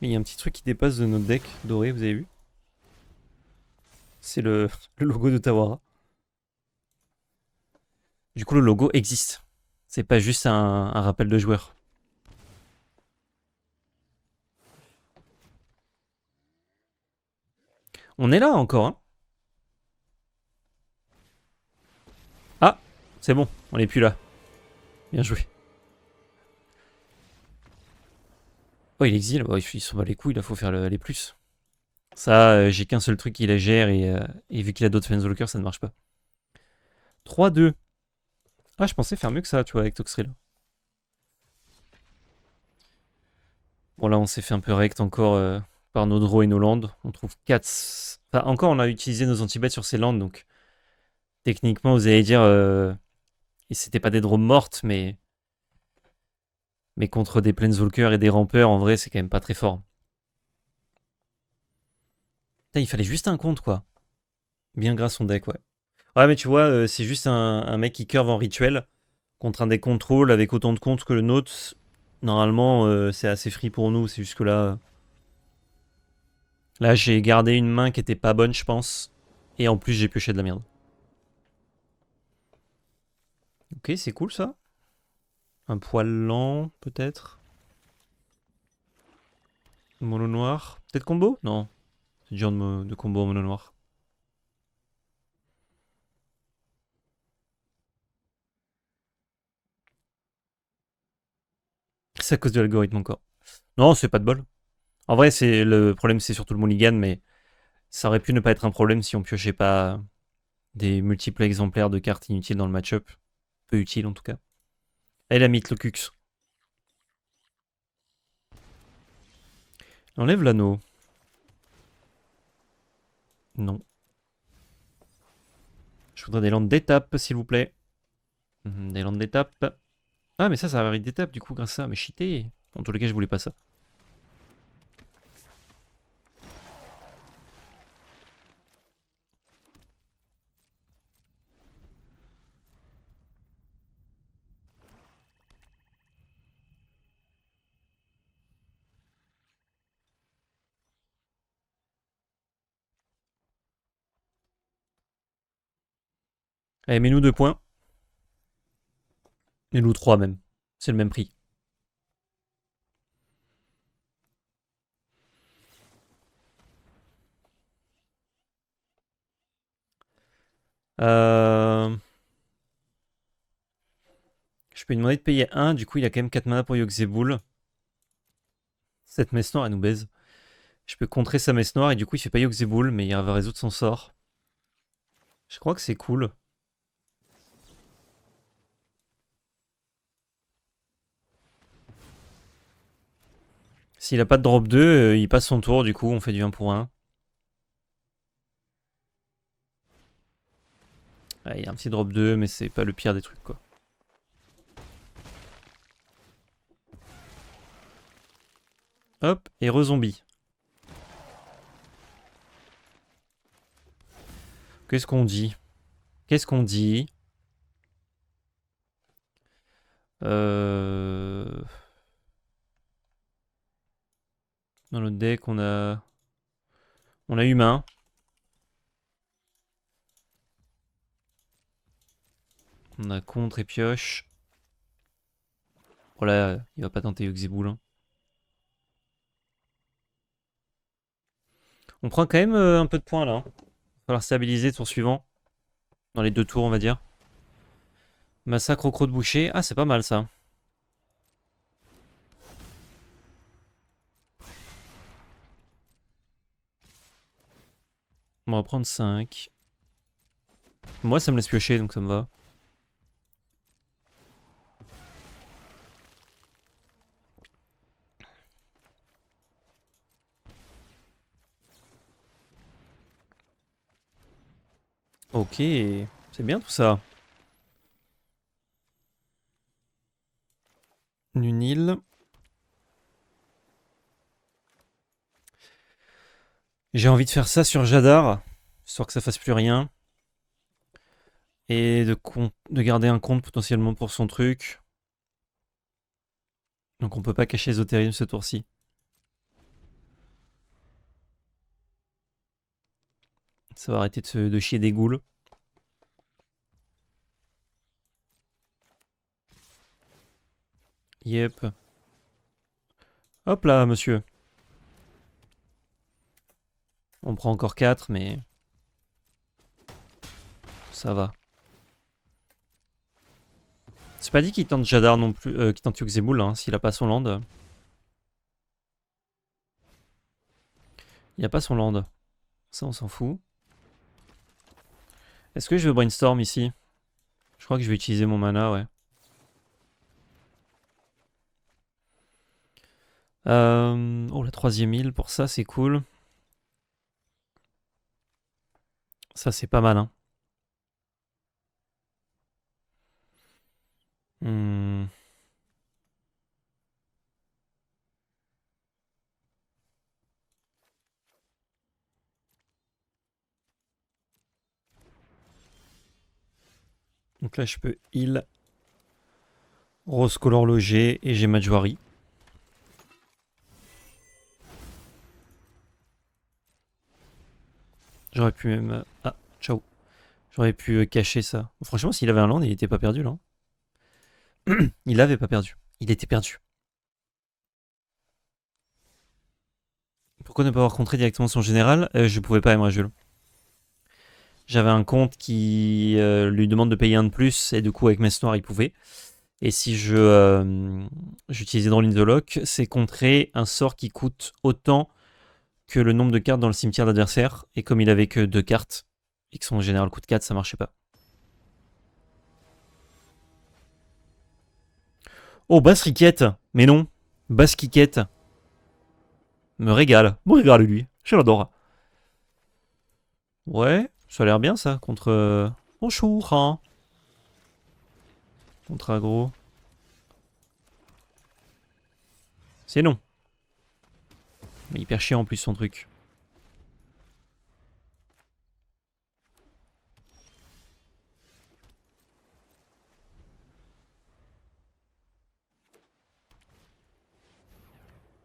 Mais il y a un petit truc qui dépasse de notre deck doré, vous avez vu? C'est le logo de Tawara. Du coup, le logo existe. C'est pas juste un rappel de joueur. On est là encore, hein? Ah, c'est bon, on est plus là. Bien joué. Oh, il exile. Oh, il s'en bat les couilles, il faut faire les plus. Ça, j'ai qu'un seul truc qui la gère et vu qu'il a d'autres Planeswalkers, ça ne marche pas. 3-2. Ah, je pensais faire mieux que ça, tu vois, avec Toxrill. Bon, là, on s'est fait un peu rect encore par nos draws et nos lands. On trouve 4. Enfin, encore, on a utilisé nos anti-bêtes sur ces lands, donc techniquement, vous allez dire, et c'était pas des draws mortes, mais contre des Planeswalkers et des rampeurs, en vrai, c'est quand même pas très fort. Putain, il fallait juste un compte, quoi. Bien grâce son deck, ouais. Ouais, mais tu vois, c'est juste un mec qui curve en rituel contre un deck contrôle avec autant de comptes que le nôtre. Normalement, c'est assez free pour nous. C'est juste que là. Là, j'ai gardé une main qui était pas bonne, je pense. Et en plus, j'ai pioché de la merde. Ok, c'est cool ça. Un poil lent, peut-être. Mono noir. Peut-être combo? Non. C'est dur de combo en mono noir. C'est à cause de l'algorithme encore. Non, c'est pas de bol. En vrai, le problème, c'est surtout le mulligan, mais ça aurait pu ne pas être un problème si on piochait pas des multiples exemplaires de cartes inutiles dans le match-up. Peu utiles en tout cas. Elle a mis le Cux. Enlève l'anneau. Non. Je voudrais des landes d'étape, s'il vous plaît. Des landes d'étape. Ah, mais ça va arriver d'étape du coup, grâce à ça. Mais cheaté. En tous les cas, je voulais pas ça. Allez, mets-nous 2 points. Mets-nous 3 même. C'est le même prix. Je peux lui demander de payer 1. Du coup, il a quand même 4 mana pour Yogg-Sagoul. Cette messe noire, elle nous baise. Je peux contrer sa messe noire et du coup, il fait pas Yogg-Sagoul, mais il va résoudre son sort. Je crois que c'est cool. S'il a pas de drop 2, il passe son tour, du coup, on fait du 1 pour 1. Ah, il y a un petit drop 2, mais c'est pas le pire des trucs, quoi. Hop, et re-zombie. Qu'est-ce qu'on dit? Qu'est-ce qu'on dit? Dans le deck, on a humain. On a contre et pioche. Voilà, il va pas tenter Yogg-Sagoul. Hein. On prend quand même un peu de points là. Il va falloir stabiliser tour suivant. Dans les 2 tours, on va dire. Massacre au croc de boucher. Ah, c'est pas mal ça. On va prendre 5. Moi, ça me laisse piocher, donc ça me va. Ok, c'est bien tout ça. Nunil. J'ai envie de faire ça sur Jadar, histoire que ça fasse plus rien. Et de garder un compte potentiellement pour son truc. Donc on peut pas cacher Esoterium ce tour-ci. Ça va arrêter de chier des ghouls. Yep. Hop là, monsieur. On prend encore 4, mais... ça va. C'est pas dit qu'il tente Jadar non plus, qu'il tente Yogg-Sagoul, hein, s'il a pas son land. Il n'y a pas son land. Ça, on s'en fout. Est-ce que je veux brainstorm ici? Je crois que je vais utiliser mon mana, ouais. Oh, la 3ème île, pour ça, c'est cool. Ça, c'est pas mal, hein. Hmm. Donc là, je peux heal Rose Color Logé et j'ai Majuari. J'aurais pu même... Ah, ciao. J'aurais pu cacher ça. Franchement, s'il avait un land, il était pas perdu, là. Il avait pas perdu. Il était perdu. Pourquoi ne pas avoir contré directement son général? Je pouvais pas, moi, Jules. J'avais un compte qui lui demande de payer un de plus, et du coup, avec Messe Noire, il pouvait. Et si j'utilisais Drôle in the Lock, c'est contrer un sort qui coûte autant que le nombre de cartes dans le cimetière d'adversaire. Et comme il avait que 2 cartes, et que son général coûte 4, ça marchait pas. Oh, basse riquette. Mais non. Basse quiquette. Me régale. Me régale, lui. Je l'adore. Ouais, ça a l'air bien, ça, contre... Bonjour, hein. Contre aggro. C'est long. Mais hyper chiant en plus, son truc.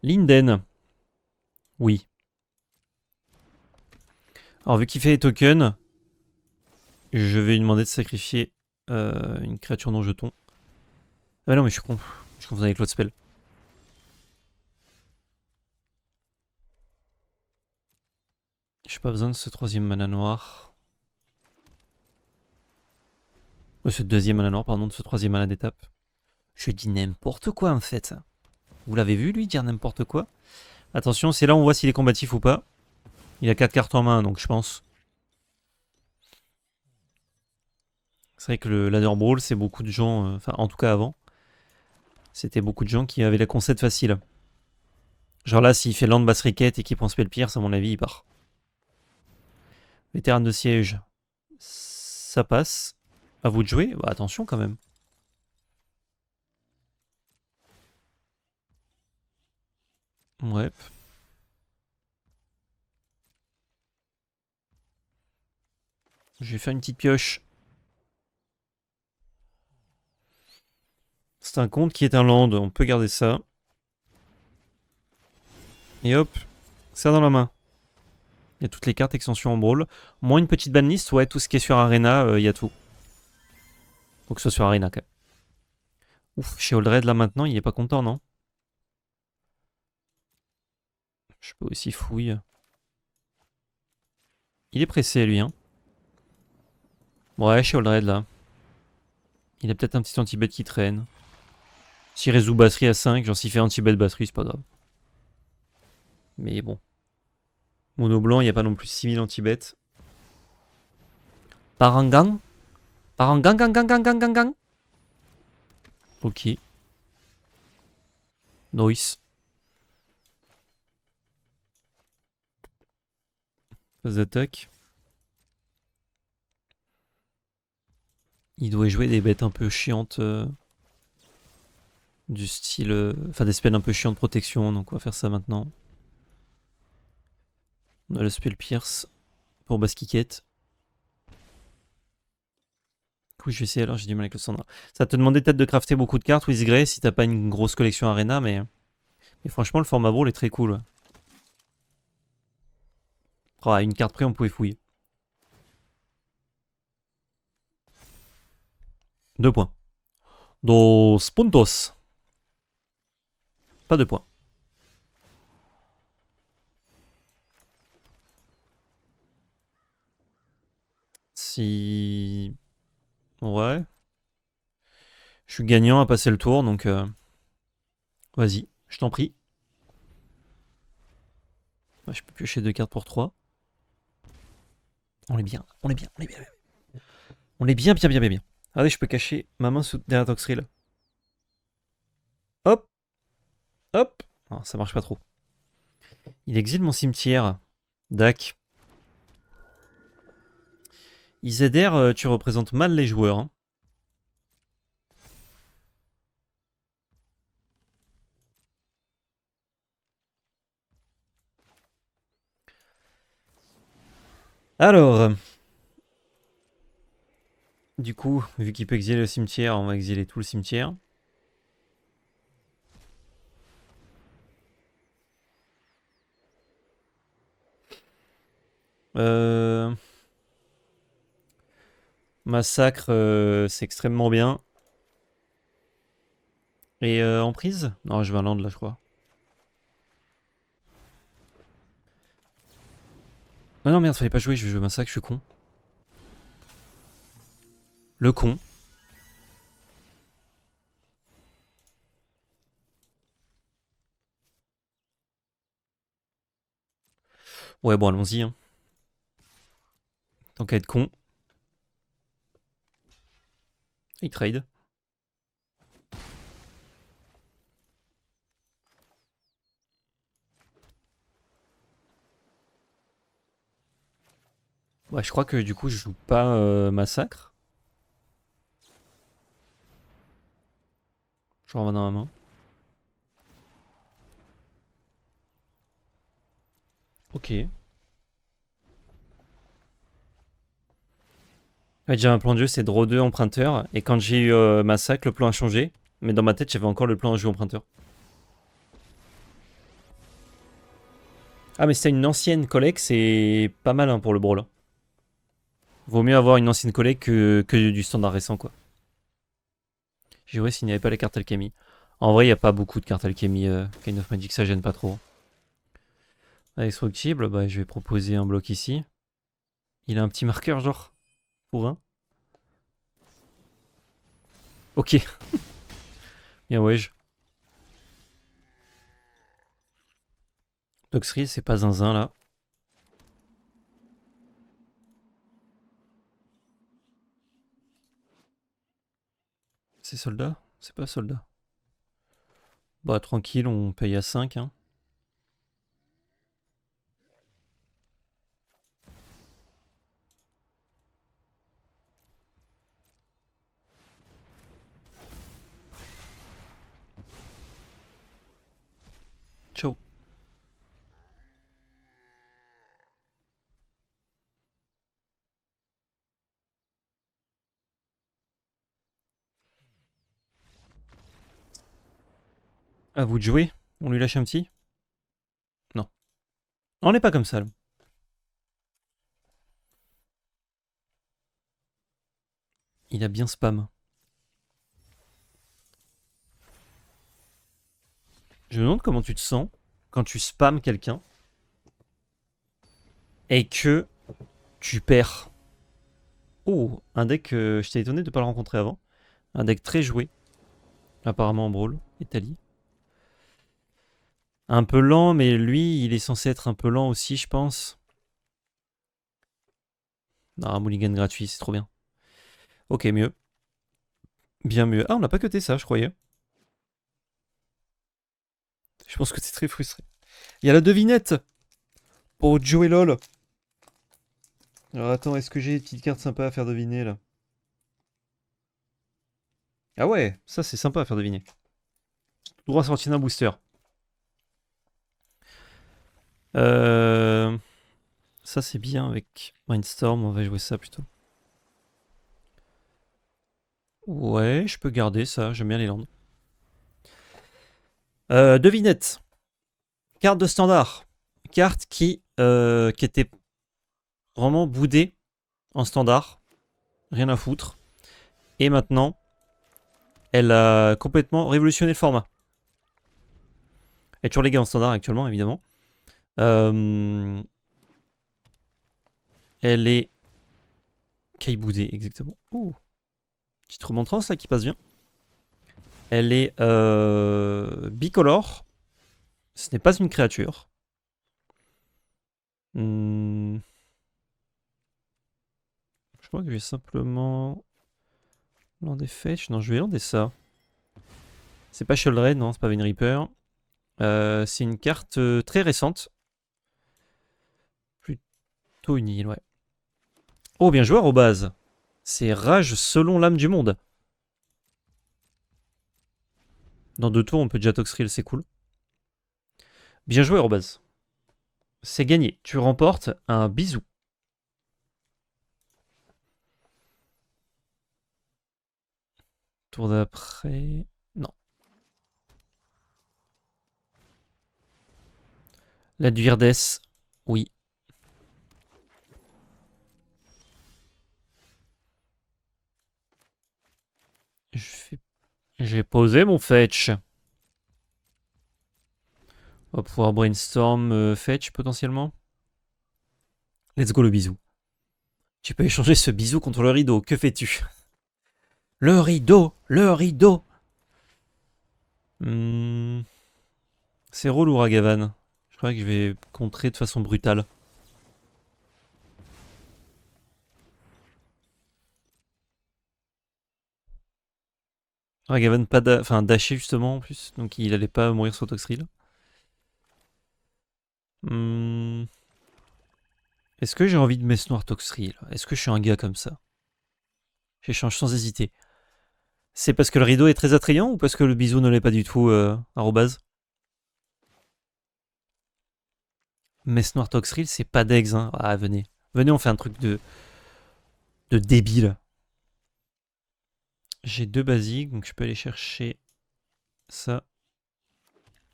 Linden. Oui. Alors, vu qu'il fait les tokens, je vais lui demander de sacrifier une créature non jeton. Ah non, mais je suis con. Je confonds avec l'autre spell. J'ai pas besoin de ce 3ème mana noir. Ce 2ème mana noir, pardon, de ce 3ème mana d'étape. Je dis n'importe quoi en fait. Vous l'avez vu lui dire n'importe quoi? Attention, c'est là où on voit s'il est combatif ou pas. Il a 4 cartes en main, donc je pense. C'est vrai que le ladder brawl, c'est beaucoup de gens, enfin en tout cas avant, c'était beaucoup de gens qui avaient la concept facile. Genre là, s'il fait land basse riquette et qu'il prend spell pierce, à mon avis, il part. Vétéran de siège, ça passe. À vous de jouer. Bah, attention quand même. Ouais. Je vais faire une petite pioche. C'est un compte qui est un land, on peut garder ça. Et hop, ça dans la main. Il y a toutes les cartes extension en brawl. Moins une petite banlist, ouais, tout ce qui est sur Arena, il y a tout. Faut que ce soit sur Arena quand même. Ouf, chez Oldred là maintenant, il est pas content, non? Je peux aussi fouiller. Il est pressé lui, hein. Ouais, chez Oldred là. Il a peut-être un petit anti-bet qui traîne. S'il résout batterie à 5, genre s'il fait anti-bet batterie, c'est pas grave. Mais bon. Mono blanc, il n'y a pas non plus 6000 anti-bet. Parangang. Parangang, gang, gang, gang, gang, gang, gang. Ok. Nice. Phase d'attaque. Il doit jouer des bêtes un peu chiantes. Du style... Enfin, des spells un peu chiants de protection. Donc on va faire ça maintenant. On a le spell pierce. Pour basse kickette. Du coup, je vais essayer. Alors, j'ai du mal avec le Sandra. Ça te demandait peut-être de crafter beaucoup de cartes, Wizgrey, si t'as pas une grosse collection Arena. Mais franchement, le format brawl est très cool. Oh, à une carte près, on pouvait fouiller. 2 points. Dos puntos. Pas 2 points. Si... Ouais. Je suis gagnant à passer le tour, donc... Vas-y, je t'en prie. Ouais, je peux piocher 2 cartes pour 3. On est bien, on est bien, on est bien. On est bien, bien, bien, bien, bien. Allez, je peux cacher ma main derrière Toxrill. Hop. Hop. Non, ça marche pas trop. Il exile mon cimetière. Dac. Iséder, tu représentes mal les joueurs. Hein. Alors. Du coup, vu qu'il peut exiler le cimetière, on va exiler tout le cimetière. Massacre, c'est extrêmement bien. Et emprise? Non, je vais un land là, je crois. Ah non, merde, fallait pas jouer, je vais jouer massacre, je suis con. Le con. Ouais, bon, allons-y. Hein. Tant qu'à être con. Il trade. Ouais, je crois que du coup, je joue pas massacre. Je renvoie dans ma main. Ok. Ouais, déjà, un plan de jeu, c'est draw 2 emprunteur. Et quand j'ai eu massacre, le plan a changé. Mais dans ma tête, j'avais encore le plan à jeu emprunteur. Ah, mais si t'as une ancienne collègue, c'est pas mal hein, pour le brawl. Vaut mieux avoir une ancienne collègue que du standard récent, quoi. J'ai joué s'il n'y avait pas les cartes alchimie. En vrai, il n'y a pas beaucoup de cartes alchimie. Kind of Magic, ça gêne pas trop. Indestructible, bah, je vais proposer un bloc ici. Il a un petit marqueur, genre, pour un. Ok. Bien, ouais. Toxri, c'est pas zinzin, là. C'est soldat? C'est pas soldat. Bah, tranquille, on paye à 5, hein. Ciao. À vous de jouer. On lui lâche un petit? Non. On n'est pas comme ça, là. Il a bien spam. Je me demande comment tu te sens quand tu spams quelqu'un et que tu perds. Oh, un deck, j'étais étonné de ne pas le rencontrer avant. Un deck très joué, apparemment en brawl, Italie. Un peu lent, mais lui, il est censé être un peu lent aussi, je pense. Ah, mulligan gratuit, c'est trop bien. Ok, mieux. Bien mieux. Ah, on n'a pas cuté ça, je croyais. Je pense que t'es très frustré. Il y a la devinette pour Joe et LOL. Alors attends, est-ce que j'ai des petites cartes sympas à faire deviner là? Ah ouais, ça c'est sympa à faire deviner. Droit sorti d'un booster. Ça c'est bien avec Mindstorm, on va jouer ça plutôt. Ouais, je peux garder ça, j'aime bien les landes. Devinette. Carte de standard. Carte qui était vraiment boudée en standard. Rien à foutre. Et maintenant, elle a complètement révolutionné le format. Elle est toujours légal en standard actuellement, évidemment. Elle est Kaiboudée, exactement. Ouh. Petite remontrance là qui passe bien. Elle est bicolore. Ce n'est pas une créature. Hmm, je crois que je vais simplement lander fetch. Non, je vais lander ça. C'est pas Sheoldred, non, c'est pas Vayne Reaper. C'est une carte très récente. Plutôt une île, ouais. Oh, bien joué, Robaz. C'est Rage selon l'âme du monde. Dans 2 tours, on peut déjà Toxrill, c'est cool. Bien joué, Robaz. C'est gagné. Tu remportes un bisou. Tour d'après. Non. La Duirdes. Oui. J'ai posé mon fetch. On va pouvoir brainstorm fetch potentiellement. Let's go le bisou. Tu peux échanger ce bisou contre le rideau. Que fais-tu? Le rideau. Le rideau. Hmm, c'est relou Ragavan. Je crois que je vais contrer de façon brutale. Ragavan pas enfin dashé justement en plus. Donc il allait pas mourir sur Toxrill. Hmm, est-ce que j'ai envie de Messe Noire Toxrill? Est-ce que je suis un gars comme ça? J'échange sans hésiter. C'est parce que le rideau est très attrayant ou parce que le bisou ne l'est pas du tout, arrobase? Messe Noire Toxrill, c'est pas d'ex, hein. Ah, venez. Venez, on fait un truc de débile. J'ai 2 basiques, donc je peux aller chercher ça.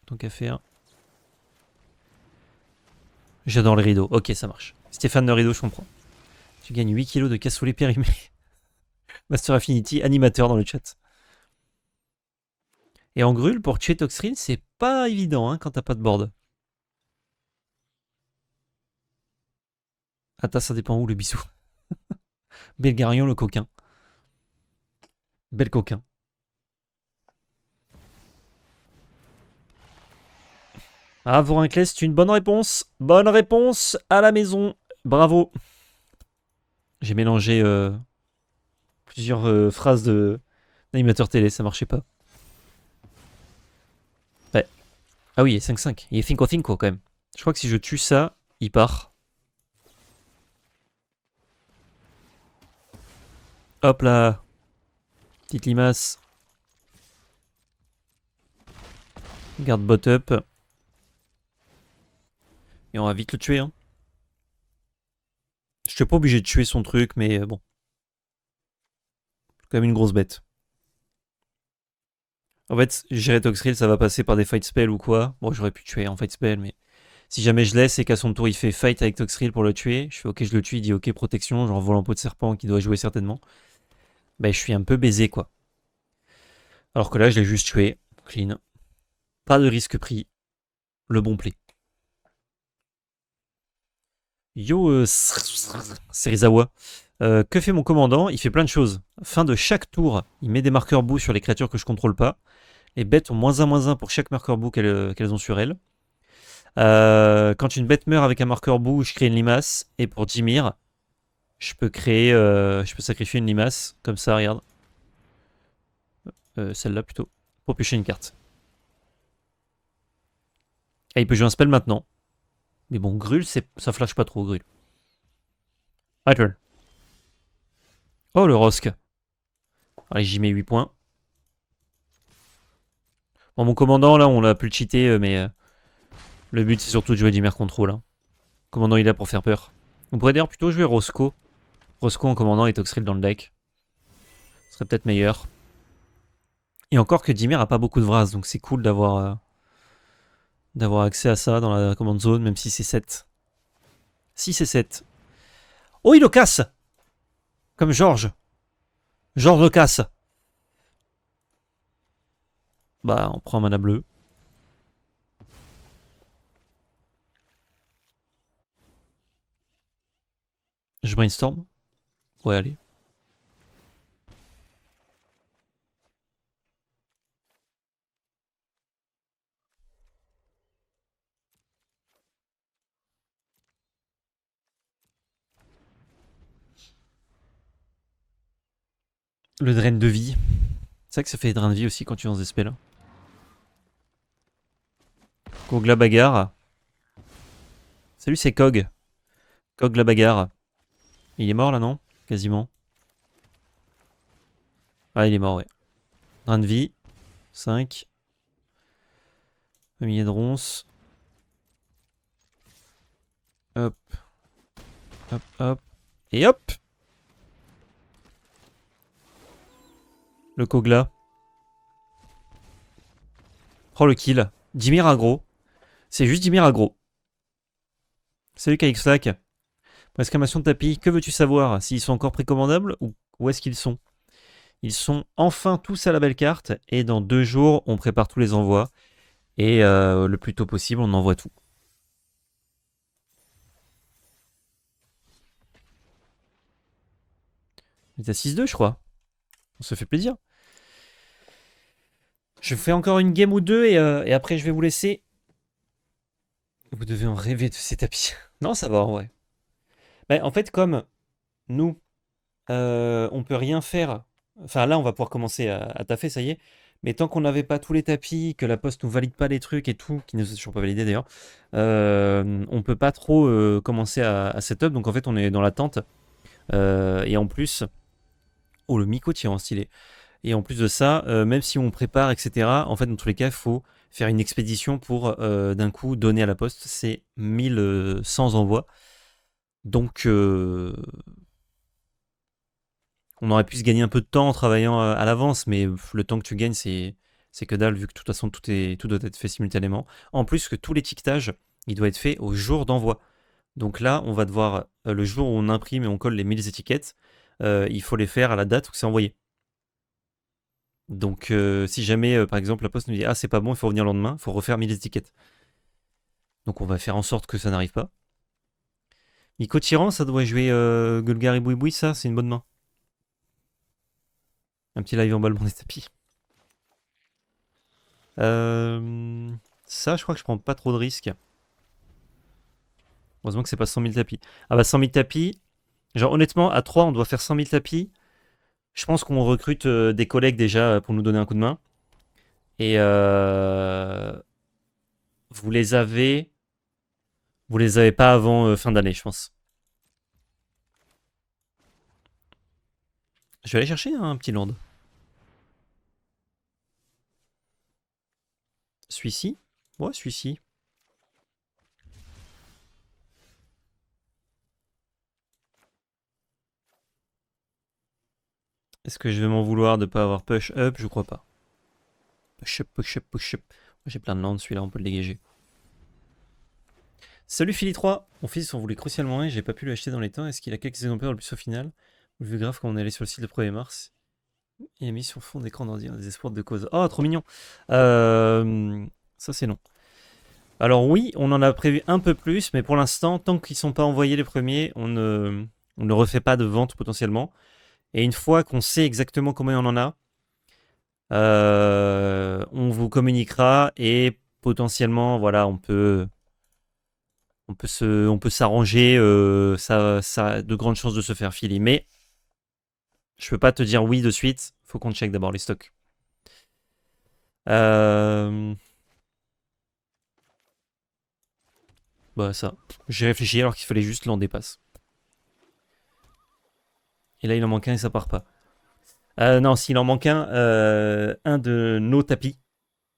Tant qu'à faire. J'adore les rideaux. Ok, ça marche. Stéphane de rideau, je comprends. Tu gagnes 8 kilos de cassoulet périmé. Master Affinity, animateur dans le chat. Et en grul, pour tuer Toxrill, c'est pas évident hein, quand t'as pas de board. Attends, ça dépend où le bisou. Belgarion, le coquin. Bel coquin. Ah, Vorinclès, c'est une bonne réponse. Bonne réponse à la maison. Bravo. J'ai mélangé plusieurs phrases d'animateur télé, ça marchait pas. Ouais. Ah oui, il est 5-5. Il est Finko Finko quand même. Je crois que si je tue ça, il part. Hop là. Petite limace. Garde bot up. Et on va vite le tuer. Hein. Je suis pas obligé de tuer son truc, mais bon. C'est quand même une grosse bête. En fait, gérer Toxrill, ça va passer par des fight spells ou quoi. Bon, j'aurais pu tuer en fight spell, mais si jamais je laisse et qu'à son tour il fait fight avec Toxrill pour le tuer, je fais ok, je le tue, il dit ok, protection, genre volant peau de serpent qui doit jouer certainement. Ben, je suis un peu baisé quoi. Alors que là, je l'ai juste tué. Clean. Pas de risque pris. Le bon play. Yo, Serizawa. Que fait mon commandant? Il fait plein de choses. Fin de chaque tour, il met des marqueurs boue sur les créatures que je contrôle pas. Les bêtes ont -1/-1 pour chaque marqueur boue qu'elles ont sur elles. Quand une bête meurt avec un marqueur boue, je crée une limace. Et pour Dimir, je peux sacrifier une limace. Comme ça, regarde. Celle-là plutôt. Pour piocher une carte. Et il peut jouer un spell maintenant. Mais bon, Grul, ça flash pas trop, Grul. My turn. Oh, le Rosk. Allez, j'y mets 8 points. Bon, mon commandant, là, on l'a pu le cheater, mais le but, c'est surtout de jouer Dimir Control. Hein. Le commandant, il est là pour faire peur. On pourrait d'ailleurs plutôt jouer Roscoe. Roscoe en commandant et Toxrill dans le deck. Ce serait peut-être meilleur. Et encore que Dimir a pas beaucoup de Vras, donc c'est cool d'avoir accès à ça dans la command zone, même si c'est 7. Si c'est 7. Oh, il le casse! Comme Georges. Georges le casse. Bah, on prend un mana bleu. Je brainstorm. Ouais, allez. Le drain de vie. C'est vrai que ça fait des drains de vie aussi quand tu lances des spells. Kog la bagarre. Salut, c'est Kog. Kog la bagarre. Il est mort là, non? Quasiment. Ah, il est mort, ouais. Drain de vie. 5. Familier de ronces. Hop. Hop, hop. Et hop! Le Kogla. Oh, le kill. Dimir aggro. C'est juste Dimir aggro. Salut KXLAC. Exclamation de tapis. Que veux-tu savoir? S'ils sont encore précommandables ou où est-ce qu'ils sont? Ils sont enfin tous à la belle carte. Et dans 2 jours, on prépare tous les envois. Et le plus tôt possible, on envoie tout. On est à 6-2, je crois. On se fait plaisir. Je fais encore une game ou deux et après je vais vous laisser. Vous devez en rêver de ces tapis. Non, ça va en vrai. Ben, en fait, comme nous, on peut rien faire. Enfin, là, on va pouvoir commencer à taffer, ça y est. Mais tant qu'on n'avait pas tous les tapis, que la poste nous valide pas les trucs et tout, qui ne sont toujours pas validés d'ailleurs, on peut pas trop commencer à setup. Donc en fait, on est dans l'attente. Et en plus, oh, le Miko tirant stylé. Et en plus de ça, même si on prépare, etc., en fait, dans tous les cas, il faut faire une expédition pour d'un coup donner à la poste. C'est 1100 envois. Donc, on aurait pu se gagner un peu de temps en travaillant à l'avance, mais le temps que tu gagnes, c'est que dalle, vu que de toute façon, tout doit être fait simultanément. En plus que tout l'étiquetage, il doit être fait au jour d'envoi. Donc là, on va devoir, le jour où on imprime et on colle les 1000 étiquettes, il faut les faire à la date où c'est envoyé. Donc, si jamais, par exemple, la poste nous dit ah, c'est pas bon, il faut revenir le lendemain, il faut refaire 1000 étiquettes. Donc, on va faire en sorte que ça n'arrive pas. Miko Tyran, ça doit jouer Gulgar et Boui, ça, c'est une bonne main. Un petit live emballement des tapis. Ça, je crois que je prends pas trop de risques. Heureusement que c'est pas 100 000 tapis. Ah bah 100 000 tapis. Genre honnêtement, à 3, on doit faire 100 000 tapis. Je pense qu'on recrute des collègues déjà pour nous donner un coup de main. Et vous les avez... Vous les avez pas avant fin d'année, je pense. Je vais aller chercher un petit land. Celui-ci? Ouais, celui-ci. Est-ce que je vais m'en vouloir de pas avoir push up? Je crois pas. Push up, push up, push up. Moi j'ai plein de landes, celui-là on peut le dégager. Salut Philly3. Mon fils en voulait crucialement un et j'ai pas pu l'acheter dans les temps. Est-ce qu'il a quelques exemplaires le plus au final? Vu grave quand on est allé sur le site le 1er mars. Il a mis sur fond d'écran d'ordi un désespoir de cause. Oh, trop mignon. Ça c'est non. Alors oui, on en a prévu un peu plus, mais pour l'instant, tant qu'ils sont pas envoyés les premiers, on ne refait pas de vente potentiellement. Et une fois qu'on sait exactement combien on en a, on vous communiquera et potentiellement, voilà, on peut s'arranger. Ça a de grandes chances de se faire filer. Mais je peux pas te dire oui de suite. Faut qu'on check d'abord les stocks. Bah ça, j'ai réfléchi alors qu'il fallait juste l'en dépasse. Et là, il en manque un et ça part pas. Non, s'il en manque un de nos tapis,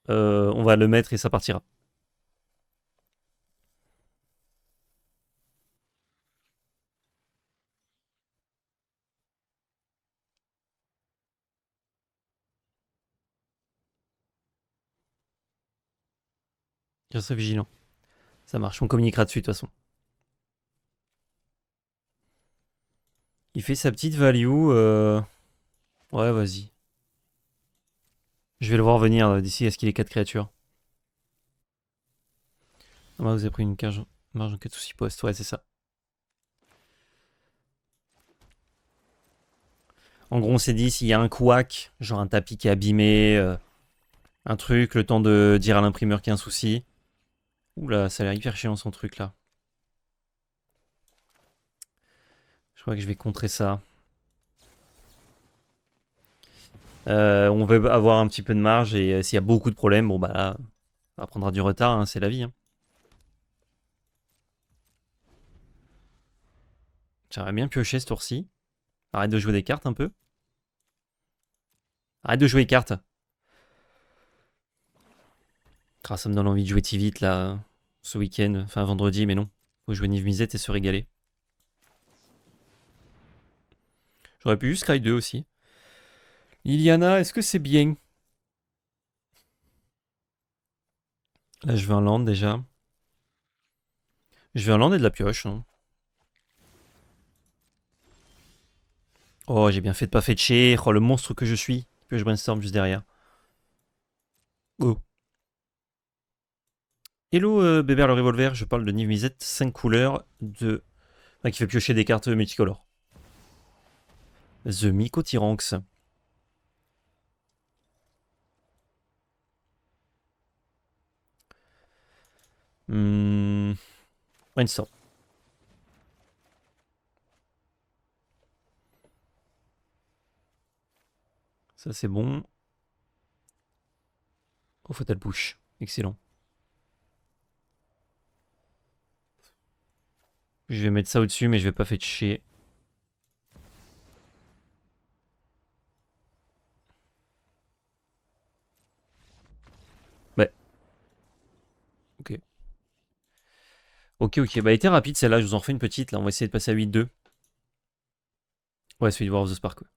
on va le mettre et ça partira. Je serai vigilant. Ça marche, on communiquera dessus de toute façon. Il fait sa petite value. Ouais, vas-y. Je vais le voir venir d'ici à ce qu'il ait 4 créatures. Ah bah, vous avez pris une marge en cas de soucis post. Ouais, c'est ça. En gros, on s'est dit s'il y a un couac, genre un tapis qui est abîmé, un truc, le temps de dire à l'imprimeur qu'il y a un souci. Oula, ça a l'air hyper chiant son truc là. Je crois que je vais contrer ça. On veut avoir un petit peu de marge et s'il y a beaucoup de problèmes, bon bah là, ça prendra du retard, hein, c'est la vie. Hein. J'aimerais bien piocher ce tour-ci. Arrête de jouer des cartes un peu. Arrête de jouer les cartes. Ah, ça me donne envie de jouer vite là, ce week-end, enfin vendredi, mais non. Faut jouer Niv Mizzet et se régaler. J'aurais pu juste Sky 2 aussi. Liliana, est-ce que c'est bien? Là, je veux un land déjà. Je veux un land et de la pioche. Hein. Oh, j'ai bien fait de pas fetcher. Oh, le monstre que je suis. Pioche brainstorm juste derrière. Oh. Hello, Bébert le revolver. Je parle de Niv Mizzet 5 couleurs de. Enfin, qui fait piocher des cartes multicolores. The Miko Tyranx. Brainstorm. Ça, c'est bon. Oh, Fatal Push. Excellent. Je vais mettre ça au-dessus, mais je vais pas fetcher. Ouais. Ok. Ok. Bah, elle était rapide celle-là. Je vous en refais une petite. Là, on va essayer de passer à 8-2. Ouais, celui de War of the Spark. Ouais.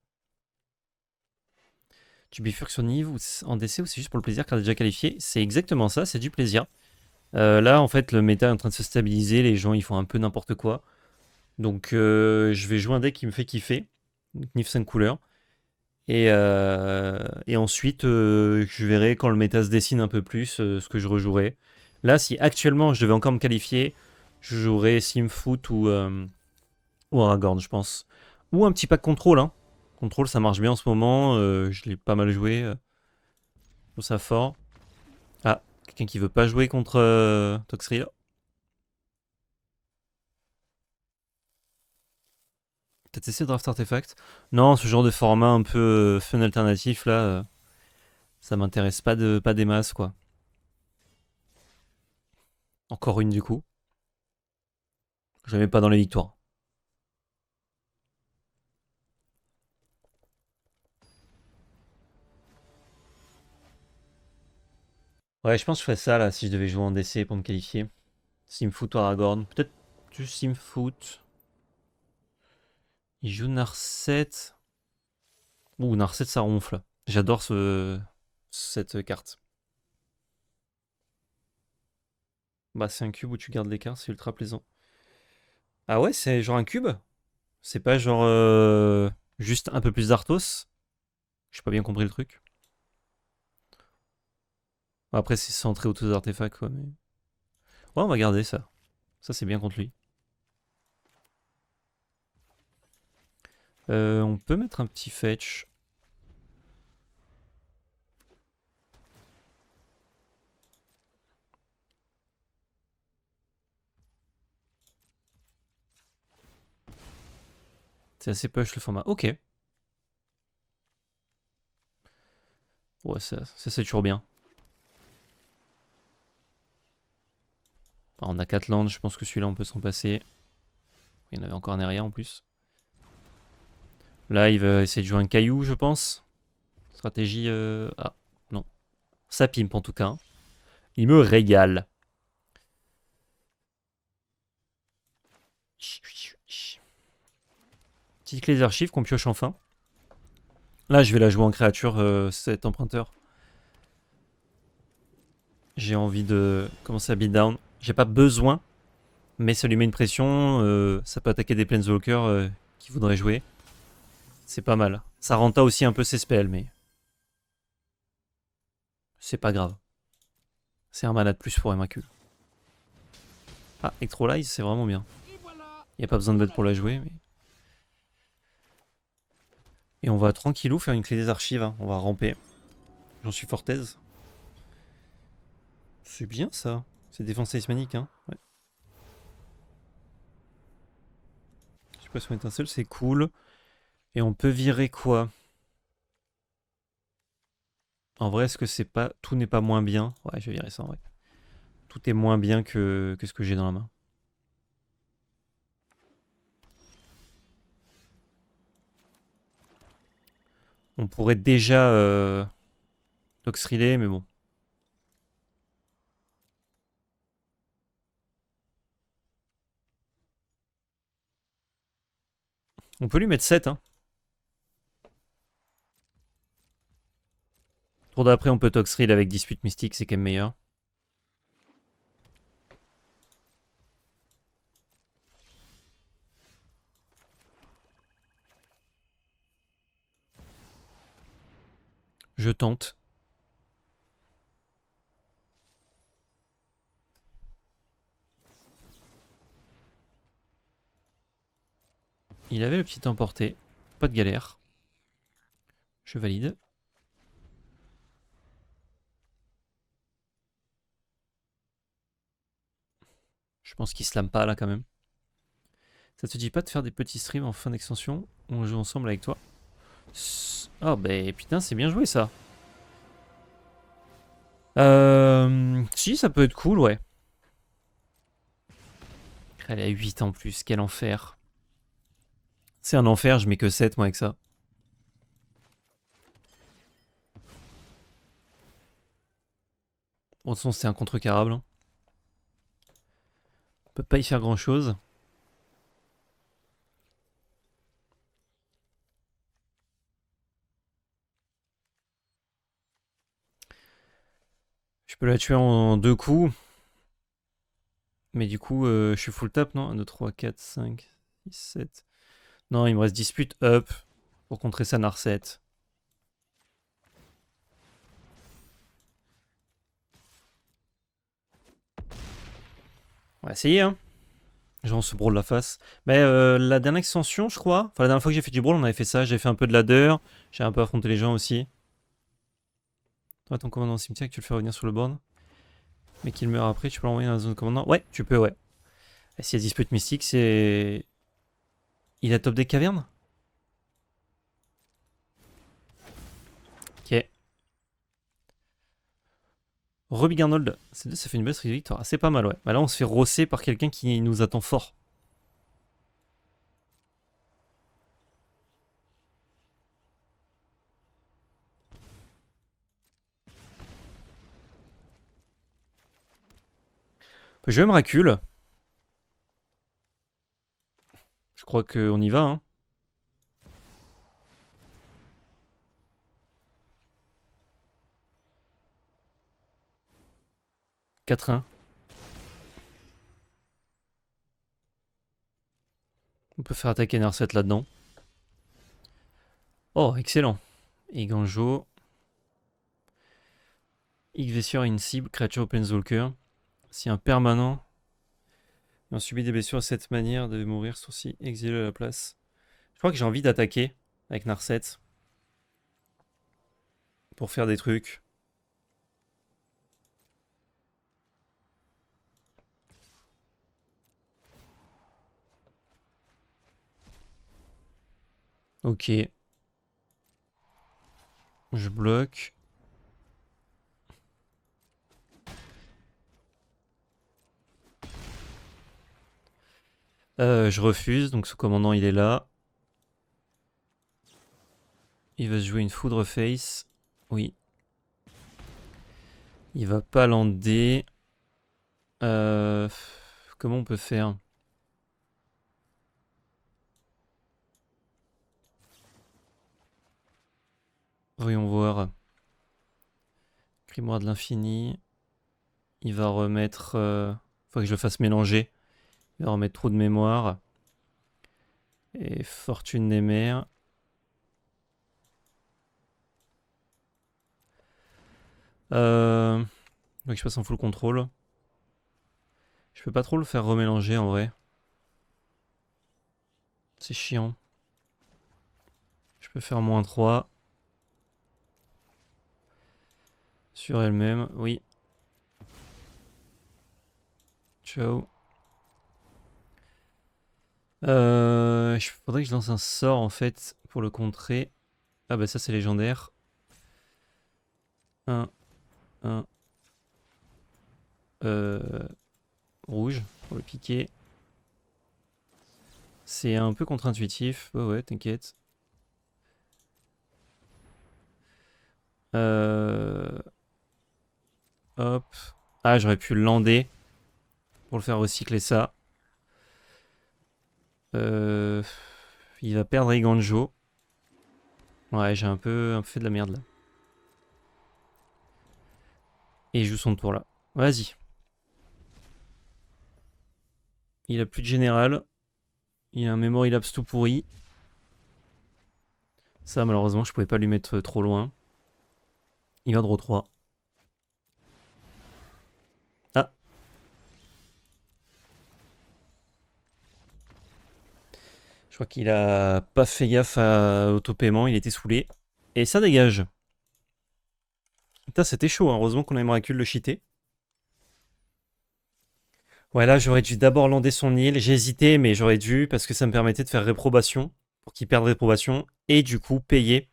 Tu bifurques sur Nive ou en DC ou c'est juste pour le plaisir car déjà qualifié? C'est exactement ça, c'est du plaisir. Là, en fait, le méta est en train de se stabiliser. Les gens, ils font un peu n'importe quoi. Donc, je vais jouer un deck qui me fait kiffer. Niv 5 couleurs. Et ensuite, je verrai quand le méta se dessine un peu plus ce que je rejouerai. Là, si actuellement je devais encore me qualifier, je jouerais Simfoot ou Aragorn, je pense. Ou un petit pack contrôle. Hein. Contrôle, ça marche bien en ce moment. Je l'ai pas mal joué. Je trouve ça fort. Ah, quelqu'un qui veut pas jouer contre Toxrill. Peut-être essayer de Draft Artefact. Non, ce genre de format un peu fun alternatif là, ça m'intéresse pas des masses quoi. Encore une du coup. Jamais pas dans les victoires. Ouais, je pense que je ferais ça là si je devais jouer en DC pour me qualifier. Simfoot ou Aragorn. Peut-être juste Simfoot. Il joue Narset. Ouh, Narset ça ronfle. J'adore cette carte. Bah, c'est un cube où tu gardes les cartes, c'est ultra plaisant. Ah ouais, c'est genre un cube? C'est pas genre juste un peu plus d'Arthos? J'ai pas bien compris le truc. Après, c'est centré autour des artefacts, quoi. Mais... Ouais, on va garder ça. Ça, c'est bien contre lui. On peut mettre un petit fetch. C'est assez push le format. Ok. Ouais, ça c'est toujours bien. On a 4 lands, je pense que celui-là on peut s'en passer. Il y en avait encore un derrière en plus. Là, il va essayer de jouer un caillou, je pense. Stratégie. Ah, non. Ça pimpe en tout cas. Il me régale. Petite clé des archives qu'on pioche enfin. Là, je vais la jouer en créature, cet emprunteur. J'ai envie de commencer à beat down. J'ai pas besoin, mais ça lui met une pression. Ça peut attaquer des planeswalkers qui voudraient jouer. C'est pas mal. Ça renta aussi un peu ses spells, mais c'est pas grave. C'est un mana de plus pour Emrakul. Ah, Electrolyze, c'est vraiment bien. Il n'y a pas besoin de bête pour la jouer. Mais... Et on va tranquillou faire une clé des archives. Hein. On va ramper. J'en suis fort aise. C'est bien ça. C'est défense talismanique. Hein. Ouais. Je sais pas si on est un seul, c'est cool. Et on peut virer quoi? En vrai, est-ce que c'est pas... Tout n'est pas moins bien? Ouais, je vais virer ça en vrai. Tout est moins bien que ce que j'ai dans la main. On pourrait déjà Toxriler, mais bon. On peut lui mettre 7, hein. Tour d'après, on peut Toxrill avec Dispute Mystique, c'est quand même meilleur. Je tente. Il avait le petit emporté. Pas de galère. Je valide. Je pense qu'il slame pas là quand même. Ça te dit pas de faire des petits streams en fin d'extension où on joue ensemble avec toi? Oh bah putain, c'est bien joué ça. Si, ça peut être cool, ouais. Elle est à 8 en plus, quel enfer. C'est un enfer, je mets que 7 moi avec ça. Bon, de toute façon, c'est un contrecarrable. On peut pas y faire grand chose. Je peux la tuer en 2 coups. Mais du coup, je suis full tap, non? 1, 2, 3, 4, 5, 6, 7. Non, il me reste dispute up pour contrer sa Narset. On va essayer, hein. Genre, on se brawl la face. Mais la dernière extension, je crois. Enfin, la dernière fois que j'ai fait du brawl, on avait fait ça. J'ai fait un peu de ladder. J'ai un peu affronté les gens aussi. Toi, ton commandant au cimetière, que tu le fais revenir sur le board. Mais qu'il meurt après, tu peux l'envoyer dans la zone de commandant. Ouais, tu peux, ouais. Et s'il y a dispute mystique, c'est. Il a top des cavernes? Ok. Robbie Garnold, ça fait une belle victoire. Ah, c'est pas mal, ouais. Bah là, on se fait rosser par quelqu'un qui nous attend fort. Je me recule. Je crois qu'on y va, hein. 4-1. On peut faire attaquer Narset là-dedans. Oh, excellent. Et Ganjo. Yggdrasil une cible, créature Planeswalker. Si un permanent ayant subi des blessures à cette manière de mourir, sourcil exilé à la place. Je crois que j'ai envie d'attaquer avec Narset pour faire des trucs. Ok. Je bloque. Je refuse, donc ce commandant il est là. Il va se jouer une foudre face. Oui. Il va pas lander. Comment on peut faire? Voyons voir. Grimoire de l'infini. Il va remettre... faut que je le fasse mélanger. Il va remettre trou de mémoire. Et fortune des mers. Donc je passe en full contrôle. Je peux pas trop le faire remélanger en vrai. C'est chiant. Je peux faire -3. Sur elle-même, oui. Ciao. Il faudrait que je lance un sort en fait pour le contrer. Ah bah ça c'est légendaire. Un. Rouge pour le piquer. C'est un peu contre-intuitif. Ouais, t'inquiète. Hop. Ah, j'aurais pu le lander pour le faire recycler ça. Il va perdre Iganjo. Ouais, j'ai un peu fait de la merde là. Et il joue son tour là. Vas-y. Il a plus de général. Il a un memory lapse tout pourri. Ça, malheureusement, je pouvais pas lui mettre trop loin. Il va draw 3. Ah. Je crois qu'il a pas fait gaffe à auto-paiement. Il était saoulé. Et ça dégage. Putain, c'était chaud. Hein. Heureusement qu'on a Miracle le cheater. Ouais, là, j'aurais dû d'abord lander son île. J'ai hésité, mais j'aurais dû parce que ça me permettait de faire réprobation pour qu'il perde réprobation et du coup payer.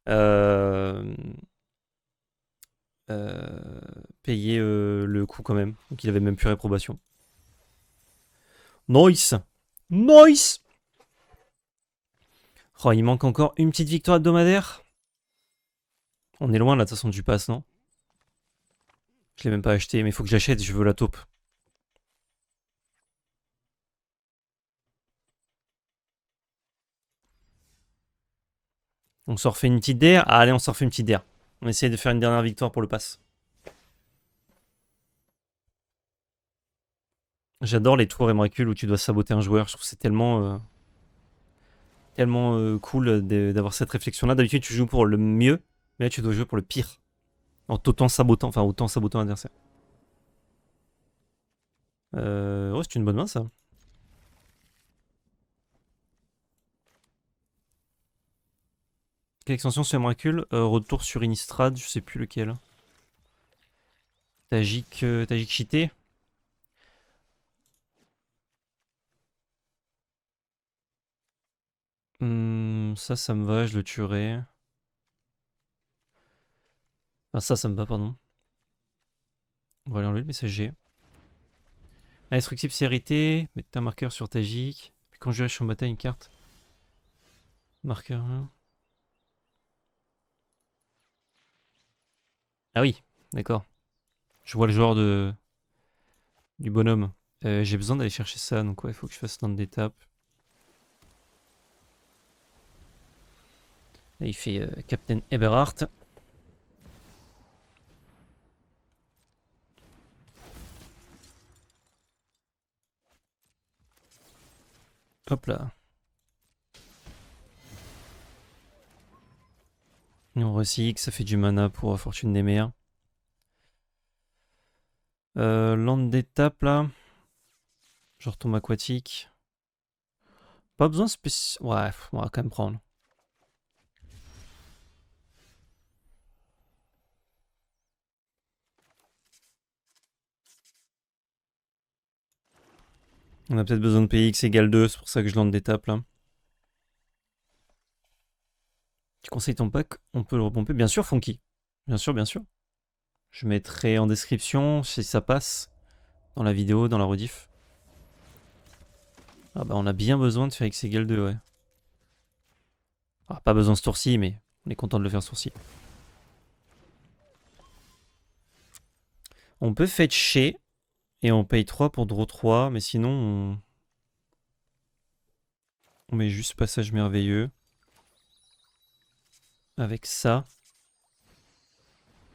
Euh, payer le coup quand même. Donc il avait même plus réprobation. Nice! Nice! Oh, il manque encore une petite victoire hebdomadaire. On est loin là, de toute façon, du pass, non? Je l'ai même pas acheté, mais il faut que j'achète, je veux la taupe. On s'en refait une petite DR. Ah, allez, on s'en refait une petite DR. On essaye de faire une dernière victoire pour le pass. J'adore les tours Emrakul où tu dois saboter un joueur. Je trouve que c'est tellement cool d'avoir cette réflexion-là. D'habitude, tu joues pour le mieux, mais là, tu dois jouer pour le pire. En autant sabotant l'adversaire. Oh, c'est une bonne main, ça. Quelle extension sur Emrakul? Retour sur Innistrad, je sais plus lequel. Tajik cheaté. Ça me va, je le tuerai. Enfin, ça me va, pardon. On va aller enlever le messager. Indestructible sécurité, mettre un marqueur sur Tajik. Puis quand je suis en bataille, une carte. Marqueur 1. Ah oui, d'accord. Je vois le genre du bonhomme. J'ai besoin d'aller chercher ça, donc ouais, il faut que je fasse dans d'étapes. Là, il fait Captain Eberhardt. Hop là. Et on recycle, ça fait du mana pour Fortune des Mers. Land d'étape là. Genre tombe aquatique. Pas besoin spécial. Ouais, on va quand même prendre. On a peut-être besoin de PX égale 2, c'est pour ça que je lande d'étape là. Tu conseilles ton pack? On peut le repomper. Bien sûr, Funky. Bien sûr, bien sûr. Je mettrai en description si ça passe dans la vidéo, dans la rediff. Ah bah on a bien besoin de faire X égale 2, ouais. Ah, pas besoin ce tour-ci, mais on est content de le faire ce tour-ci. On peut fetcher et on paye 3 pour draw 3, mais sinon on met juste passage merveilleux. Avec ça.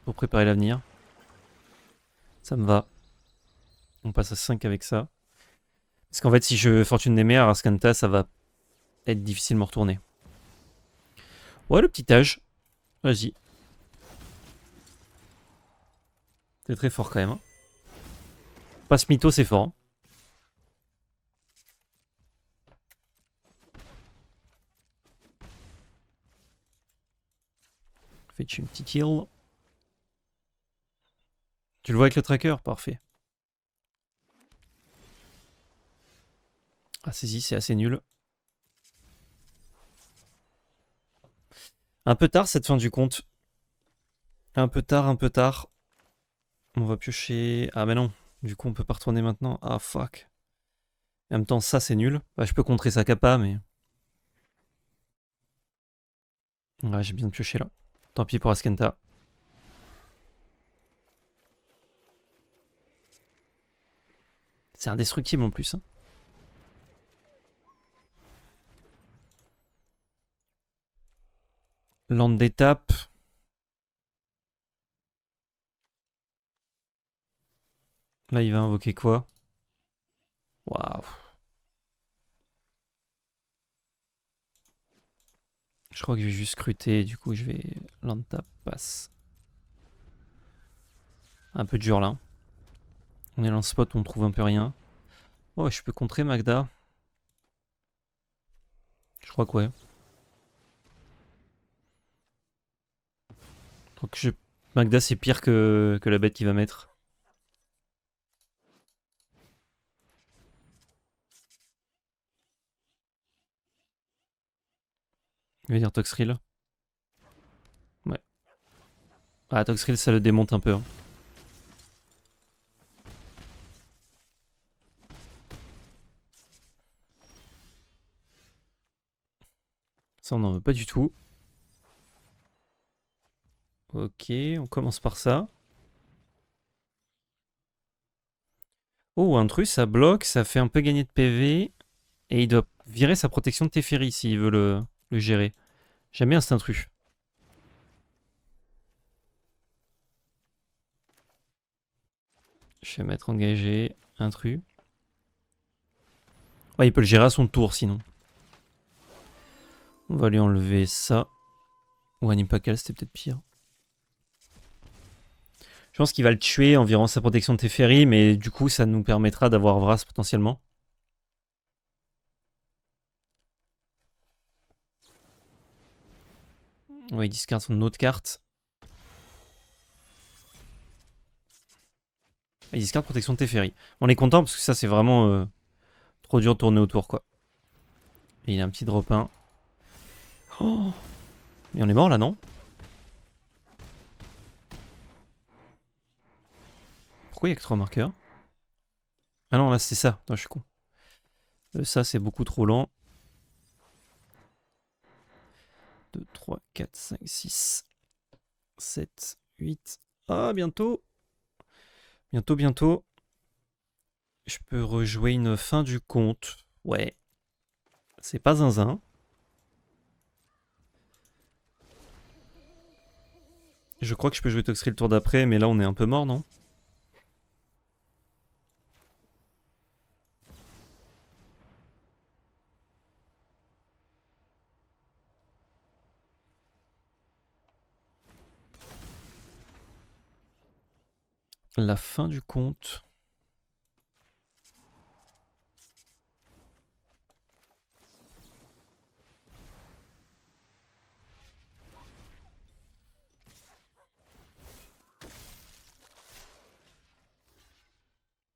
Pour préparer l'avenir. Ça me va. On passe à 5 avec ça. Parce qu'en fait, si je Fortune des Mers, Arskanta, ça va être difficilement retourné. Ouais, le petit âge. Vas-y. C'est très fort quand même. Hein. Passe mytho, c'est fort. Hein. Fetch une petite heal. Tu le vois avec le tracker? Parfait. Ah, saisie, c'est assez nul. Un peu tard cette fin du compte. Un peu tard, un peu tard. On va piocher... Ah mais non, du coup on peut pas retourner maintenant. Ah fuck. En même temps ça c'est nul. Bah, je peux contrer sa capa mais... Ouais j'ai bien pioché là. Tant pis pour Askenta. C'est indestructible en plus. Hein. Land d'étape. Là il va invoquer quoi? Waouh. Je crois que je vais juste scruter, du coup je vais land tap, passe. Un peu dur là. On est dans le spot où on trouve un peu rien. Oh je peux contrer Magda. Je crois que ouais. Je crois que Magda c'est pire que la bête qu'il va mettre. Il va dire Toxrill. Ouais. Ah Toxrill ça le démonte un peu. Hein. Ça on n'en veut pas du tout. Ok, on commence par ça. Oh, intrus, ça bloque, ça fait un peu gagner de PV. Et il doit virer sa protection de Teferi s'il veut le gérer. J'aime bien cet intrus. Je vais mettre engagé, intrus. Ouais, il peut le gérer à son tour sinon. On va lui enlever ça. Ou un Impakal, c'était peut-être pire. Je pense qu'il va le tuer en virant sa protection de Teferi, mais du coup, ça nous permettra d'avoir Vras potentiellement. Ouais, il discard son autre carte. Il discard protection de Teferi. On est content parce que ça, c'est vraiment trop dur de tourner autour, quoi. Et il a un petit drop 1. Oh, mais on est mort là, non? Pourquoi il y a que 3 marqueurs? Ah non, là, c'est ça. Non, je suis con. Ça, c'est beaucoup trop lent. 2, 3, 4, 5, 6, 7, 8. Ah, bientôt. Bientôt, bientôt. Je peux rejouer une fin du compte. Ouais. C'est pas zinzin. Je crois que je peux jouer Toxtril le tour d'après, mais là on est un peu mort, non? La fin du compte.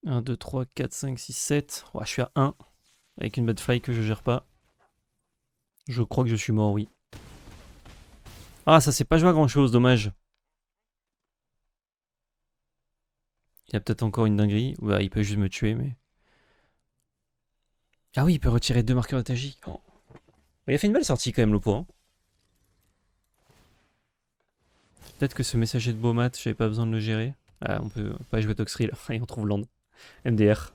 Un, 2, 3, 4, 5, 6, 7. Ouais, je suis à 1. Avec une bad fly que je gère pas. Je crois que je suis mort, oui. Ah, ça s'est pas joué à grand chose, dommage. Il y a peut-être encore une dinguerie. Ouais, il peut juste me tuer, mais. Ah oui, il peut retirer 2 marqueurs d'étagie. Oh. Il a fait une belle sortie quand même, Lopo. Hein. Peut-être que ce messager de Beaumat, j'avais pas besoin de le gérer. Ah, on peut pas jouer Toxtril. Et on trouve Land. MDR.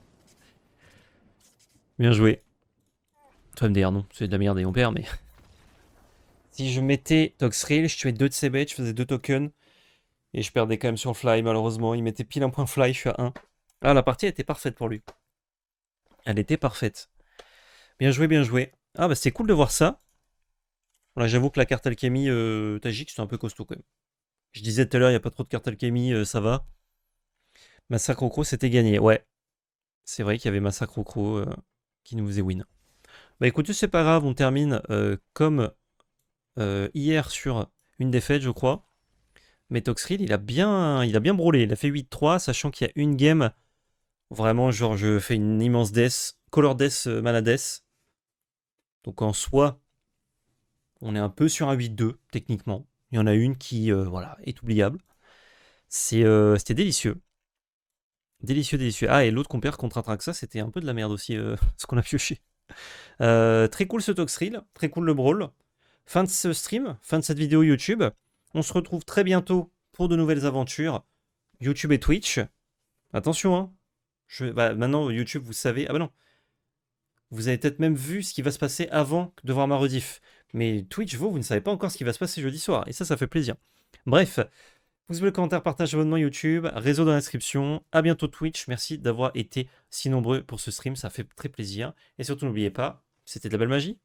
Bien joué. Toi, MDR, non. C'est de la merde et on perd, mais. Si je mettais Toxtril, je tuais 2 de ses bêtes, je faisais 2 tokens. Et je perdais quand même sur Fly, malheureusement. Il mettait pile un point Fly, je suis à 1. Ah, la partie était parfaite pour lui. Elle était parfaite. Bien joué, bien joué. Ah, bah c'était cool de voir ça. Voilà, j'avoue que la carte alchimie Tajik, c'est un peu costaud quand même. Je disais tout à l'heure, il n'y a pas trop de cartes alchimie, ça va. Massacre au Croc, c'était gagné. Ouais, c'est vrai qu'il y avait Massacre au Croc qui nous faisait win. Bah écoutez, c'est pas grave, on termine comme hier sur une défaite, je crois. Mais Toxrill, il a bien brûlé. Il a fait 8-3, sachant qu'il y a une game. Vraiment, genre, je fais une immense death. Color death, mana death. Donc en soi, on est un peu sur un 8-2, techniquement. Il y en a une qui, voilà, est oubliable. C'était délicieux. Délicieux, délicieux. Ah, et l'autre qu'on perd contre Atraxa, c'était un peu de la merde aussi, ce qu'on a pioché. Très cool ce Toxril, très cool le Brawl. Fin de ce stream, fin de cette vidéo YouTube. On se retrouve très bientôt pour de nouvelles aventures. YouTube et Twitch. Attention, hein. Maintenant, YouTube, vous savez... Ah bah non. Vous avez peut-être même vu ce qui va se passer avant de voir ma rediff. Mais Twitch, vous ne savez pas encore ce qui va se passer jeudi soir. Et ça fait plaisir. Bref, pouce bleu, commentaire, partage, abonnement YouTube, réseau dans la description. À bientôt Twitch. Merci d'avoir été si nombreux pour ce stream. Ça fait très plaisir. Et surtout, n'oubliez pas, c'était de la belle magie.